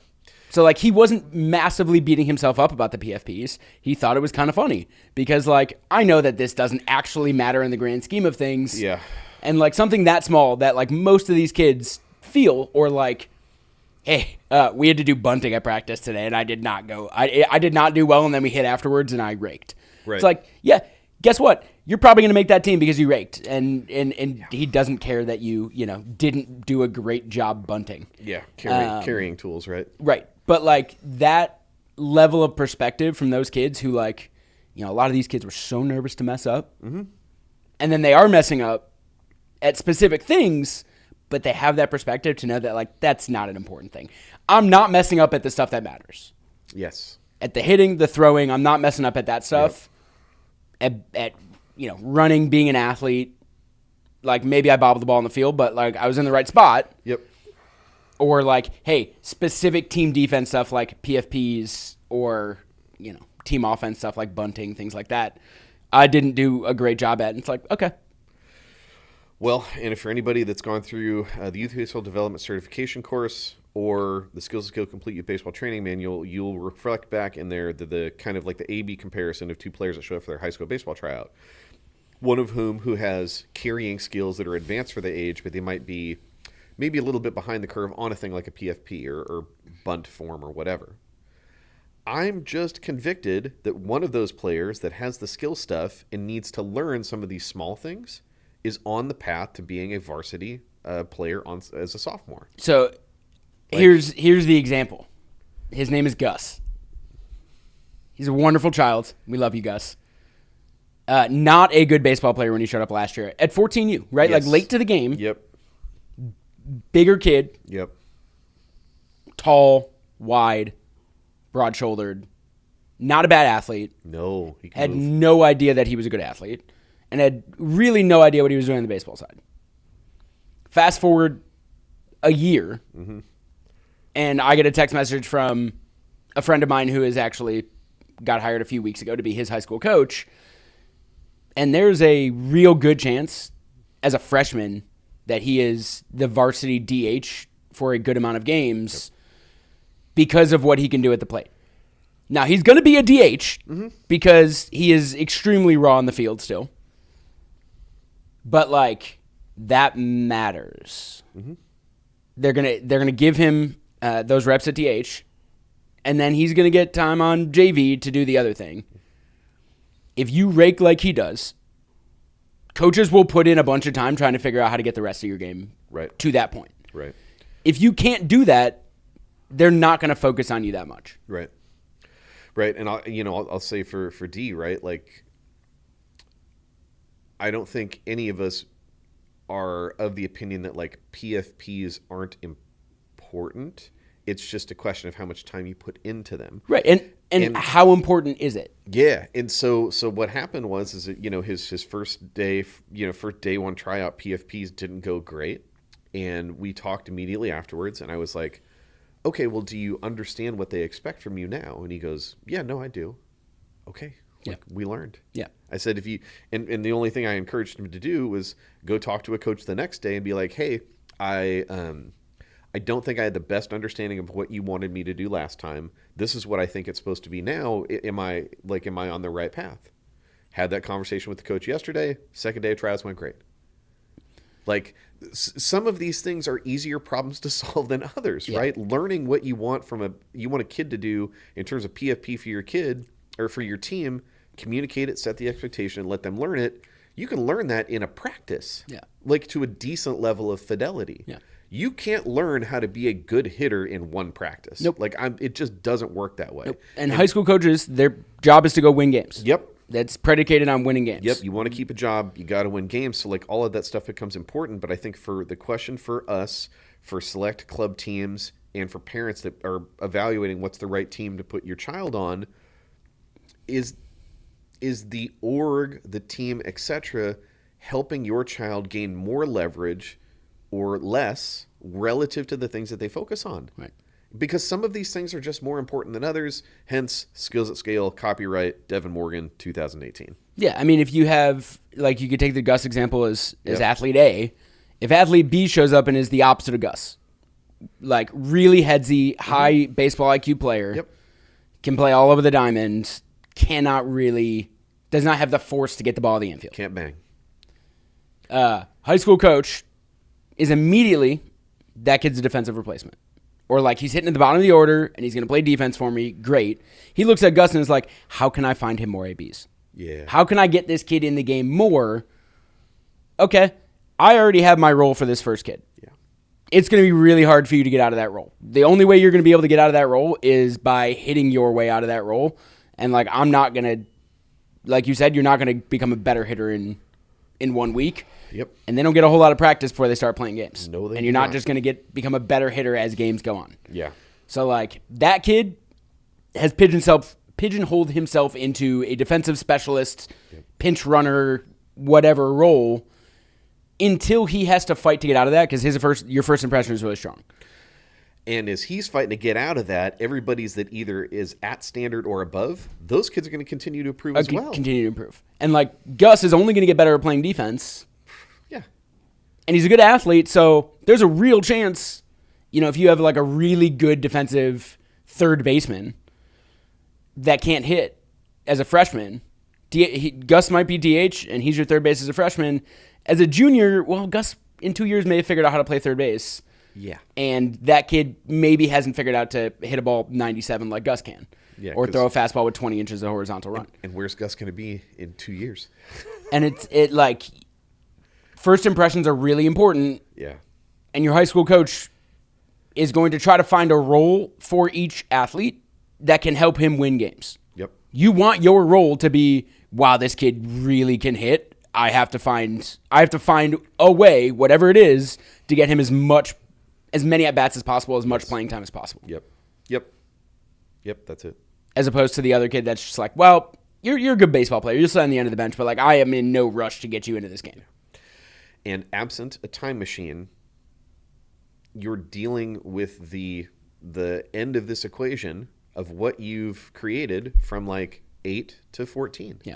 So, like, he wasn't massively beating himself up about the PFPs. He thought it was kind of funny because, like, I know that this doesn't actually matter in the grand scheme of things. Yeah. And, like, something that small that, like, most of these kids feel, or, like, hey, we had to do bunting at practice today, and I did not go. I did not do well, and then we hit afterwards, and I raked. Right. It's like, yeah, guess what? You're probably going to make that team because you raked, and he doesn't care that you didn't do a great job bunting. Yeah, carrying tools, right? Right. But, like, that level of perspective from those kids who, like, a lot of these kids were so nervous to mess up, and then they are messing up at specific things, but they have that perspective to know that, like, that's not an important thing. I'm not messing up at the stuff that matters. Yes. At the hitting, the throwing, I'm not messing up at that stuff. Yep. At running, being an athlete, like, maybe I bobbled the ball in the field, but, like, I was in the right spot. Yep. Or, like, hey, specific team defense stuff like PFPs or, team offense stuff like bunting, things like that, I didn't do a great job at. And it's like, okay. Well, and if for anybody that's gone through the Youth Baseball Development Certification course or the Skills to Skill Complete Youth Baseball Training Manual, you'll reflect back in there the kind of like the A-B comparison of two players that show up for their high school baseball tryout. One of who has carrying skills that are advanced for the age, but they might be maybe a little bit behind the curve on a thing like a PFP or bunt form or whatever. I'm just convicted that one of those players that has the skill stuff and needs to learn some of these small things is on the path to being a varsity player as a sophomore. So here's the example. His name is Gus. He's a wonderful child. We love you, Gus. Not a good baseball player when he showed up last year. At 14U, right? Yes. Like, late to the game. Yep. Bigger kid. Yep. Tall, wide, broad-shouldered. Not a bad athlete. No. He had no idea that he was a good athlete. And had really no idea what he was doing on the baseball side. Fast forward a year, and I get a text message from a friend of mine who has actually got hired a few weeks ago to be his high school coach. And there's a real good chance, as a freshman, that he is the varsity DH for a good amount of games because of what he can do at the plate. Now, he's going to be a DH because he is extremely raw on the field still. But, like, that matters. They're gonna give him those reps at DH, and then he's going to get time on JV to do the other thing. If you rake like he does, coaches will put in a bunch of time trying to figure out how to get the rest of your game to that point. Right. If you can't do that, they're not going to focus on you that much. Right. Right. And I'll say for D, right? Like, I don't think any of us are of the opinion that like PFPs aren't important. It's just a question of how much time you put into them. Right. And how important is it? Yeah. And so what happened was that, his first day, first day one tryout PFPs didn't go great. And we talked immediately afterwards, and I was like, okay, well, do you understand what they expect from you now? And he goes, yeah, no, I do. Okay. We learned. Yeah. I said, if you, and the only thing I encouraged him to do was go talk to a coach the next day and be like, hey, I don't think I had the best understanding of what you wanted me to do last time. This is what I think it's supposed to be now. Am I on the right path? Had that conversation with the coach yesterday. Second day of trials went great. Like, some of these things are easier problems to solve than others, right? Learning what you want you want a kid to do in terms of PFP for your kid or for your team, communicate it, set the expectation, and let them learn it. You can learn that in a practice, like to a decent level of fidelity. Yeah. You can't learn how to be a good hitter in one practice. Nope. Like, it just doesn't work that way. Nope. And high school coaches, their job is to go win games. Yep. That's predicated on winning games. Yep, you want to keep a job, you got to win games. So, like, all of that stuff becomes important. But I think for the question for us, for select club teams, and for parents that are evaluating what's the right team to put your child on, is the org, the team, etc., helping your child gain more leverage or less relative to the things that they focus on. Right. Because some of these things are just more important than others, hence Skills at Scale, copyright, Devin Morgan, 2018. Yeah, I mean, if you have, like, you could take the Gus example as athlete A. If athlete B shows up and is the opposite of Gus, like really headsy, high baseball IQ player, can play all over the diamond, does not have the force to get the ball in the infield. Can't bang. High school coach is immediately, that kid's a defensive replacement. Or like, he's hitting at the bottom of the order and he's going to play defense for me. Great. He looks at Gus and is like, how can I find him more ABs? Yeah. How can I get this kid in the game more? Okay, I already have my role for this first kid. Yeah. It's going to be really hard for you to get out of that role. The only way you're going to be able to get out of that role is by hitting your way out of that role. And like, I'm not going to, like you said, you're not going to become a better hitter in 1 week. Yep. And they don't get a whole lot of practice before they start playing games. No, they and you're do not just going to become a better hitter as games go on. Yeah. So like, that kid has pigeonholed himself into a defensive specialist, pinch runner, whatever role, until he has to fight to get out of that, because your first impression is really strong. And as he's fighting to get out of that, everybody's that either is at standard or above, those kids are going to continue to improve as well. Continue to improve. And like, Gus is only going to get better at playing defense. Yeah. And he's a good athlete, so there's a real chance, if you have like a really good defensive third baseman that can't hit as a freshman, Gus might be DH, and he's your third base as a freshman. As a junior, well, Gus in 2 years may have figured out how to play third base. Yeah. And that kid maybe hasn't figured out to hit a ball 97 like Gus can. Yeah, or throw a fastball with 20 inches of horizontal run. And where's Gus going to be in 2 years? And it like, first impressions are really important. Yeah. And your high school coach is going to try to find a role for each athlete that can help him win games. Yep. You want your role to be, wow, this kid really can hit. I have to find a way, whatever it is, to get him as many at-bats as possible, as much playing time as possible. Yep, that's it. As opposed to the other kid that's just like, well, you're a good baseball player. You'll sit on the end of the bench, but like, I am in no rush to get you into this game. And absent a time machine, you're dealing with the end of this equation of what you've created from like 8 to 14. Yeah.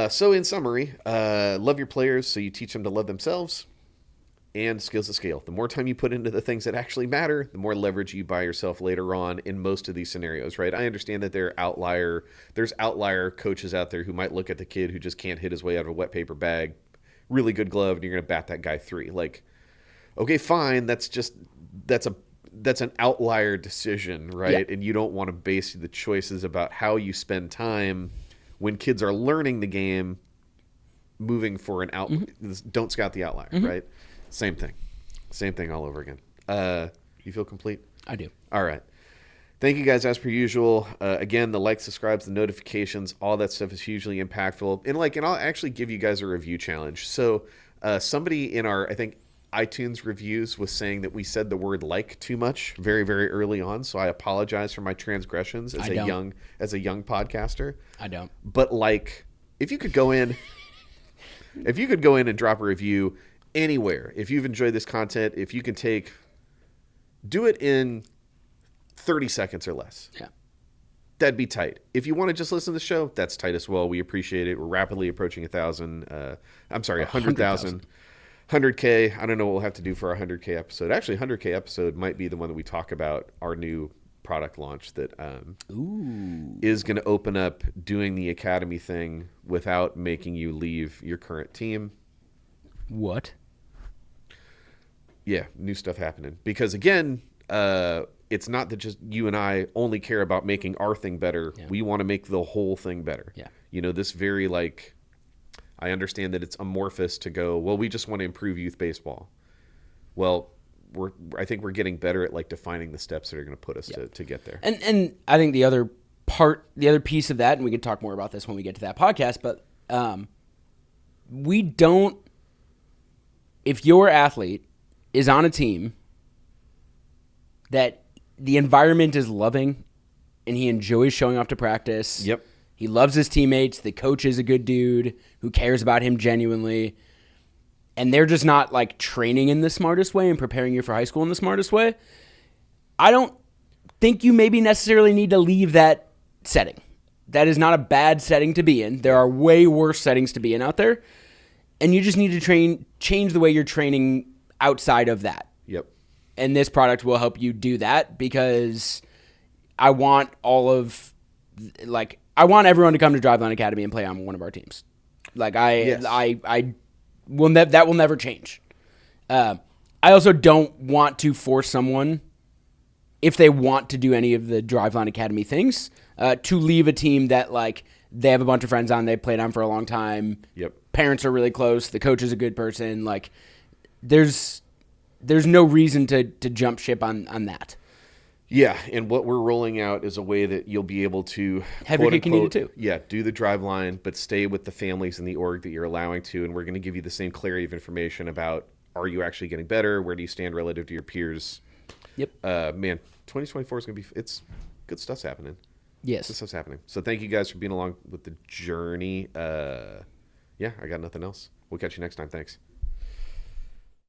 So in summary, love your players so you teach them to love themselves, and skills at scale. The more time you put into the things that actually matter, the more leverage you buy yourself later on in most of these scenarios, right? I understand that there's outlier coaches out there who might look at the kid who just can't hit his way out of a wet paper bag, really good glove, and you're going to bat that guy 3. Like, okay, fine. That's an outlier decision, right? Yeah. And you don't want to base the choices about how you spend time when kids are learning the game, moving for an out. Don't scout the outlier, right? Same thing all over again. You feel complete? I do. All right. Thank you guys as per usual. Again, the like, subscribes, the notifications, all that stuff is hugely impactful. And I'll actually give you guys a review challenge. So somebody in our, I think, iTunes reviews was saying that we said the word like too much very, very early on. So I apologize for my transgressions as a young podcaster. I don't. But like, if you could go in and drop a review anywhere, if you've enjoyed this content, if you can do it in 30 seconds or less. Yeah. That'd be tight. If you want to just listen to the show, that's tight as well. We appreciate it. We're rapidly approaching 100,000. 100K. I don't know what we'll have to do for our 100K episode. Actually, 100K episode might be the one that we talk about our new product launch that is going to open up doing the academy thing without making you leave your current team. What? Yeah, new stuff happening. Because again, it's not that just you and I only care about making our thing better. Yeah. We want to make the whole thing better. Yeah. This very I understand that it's amorphous to go, well, we just want to improve youth baseball. Well, I think we're getting better at defining the steps that are going to put us to get there. And I think the other piece of that, and we can talk more about this when we get to that podcast, but if your athlete is on a team that the environment is loving and he enjoys showing up to practice. Yep. He loves his teammates. The coach is a good dude who cares about him genuinely. And they're just not training in the smartest way and preparing you for high school in the smartest way. I don't think you maybe necessarily need to leave that setting. That is not a bad setting to be in. There are way worse settings to be in out there. And you just need to change the way you're training outside of that. Yep. And this product will help you do that because I want I want everyone to come to Driveline Academy and play on one of our teams. That will never change. I also don't want to force someone, if they want to do any of the Driveline Academy things, to leave a team that they have a bunch of friends on, they played on for a long time. Yep. Parents are really close. The coach is a good person. There's no reason to jump ship on that. Yeah, and what we're rolling out is a way that you'll be able to have your cake and eat it too. Yeah, do the Driveline, but stay with the families in the org that you're allowing to, and we're going to give you the same clarity of information about, are you actually getting better? Where do you stand relative to your peers? Yep. Man, 2024 is going to be, it's good stuff's happening. Yes. Good stuff's happening. So thank you guys for being along with the journey. Yeah, I got nothing else. We'll catch you next time. Thanks.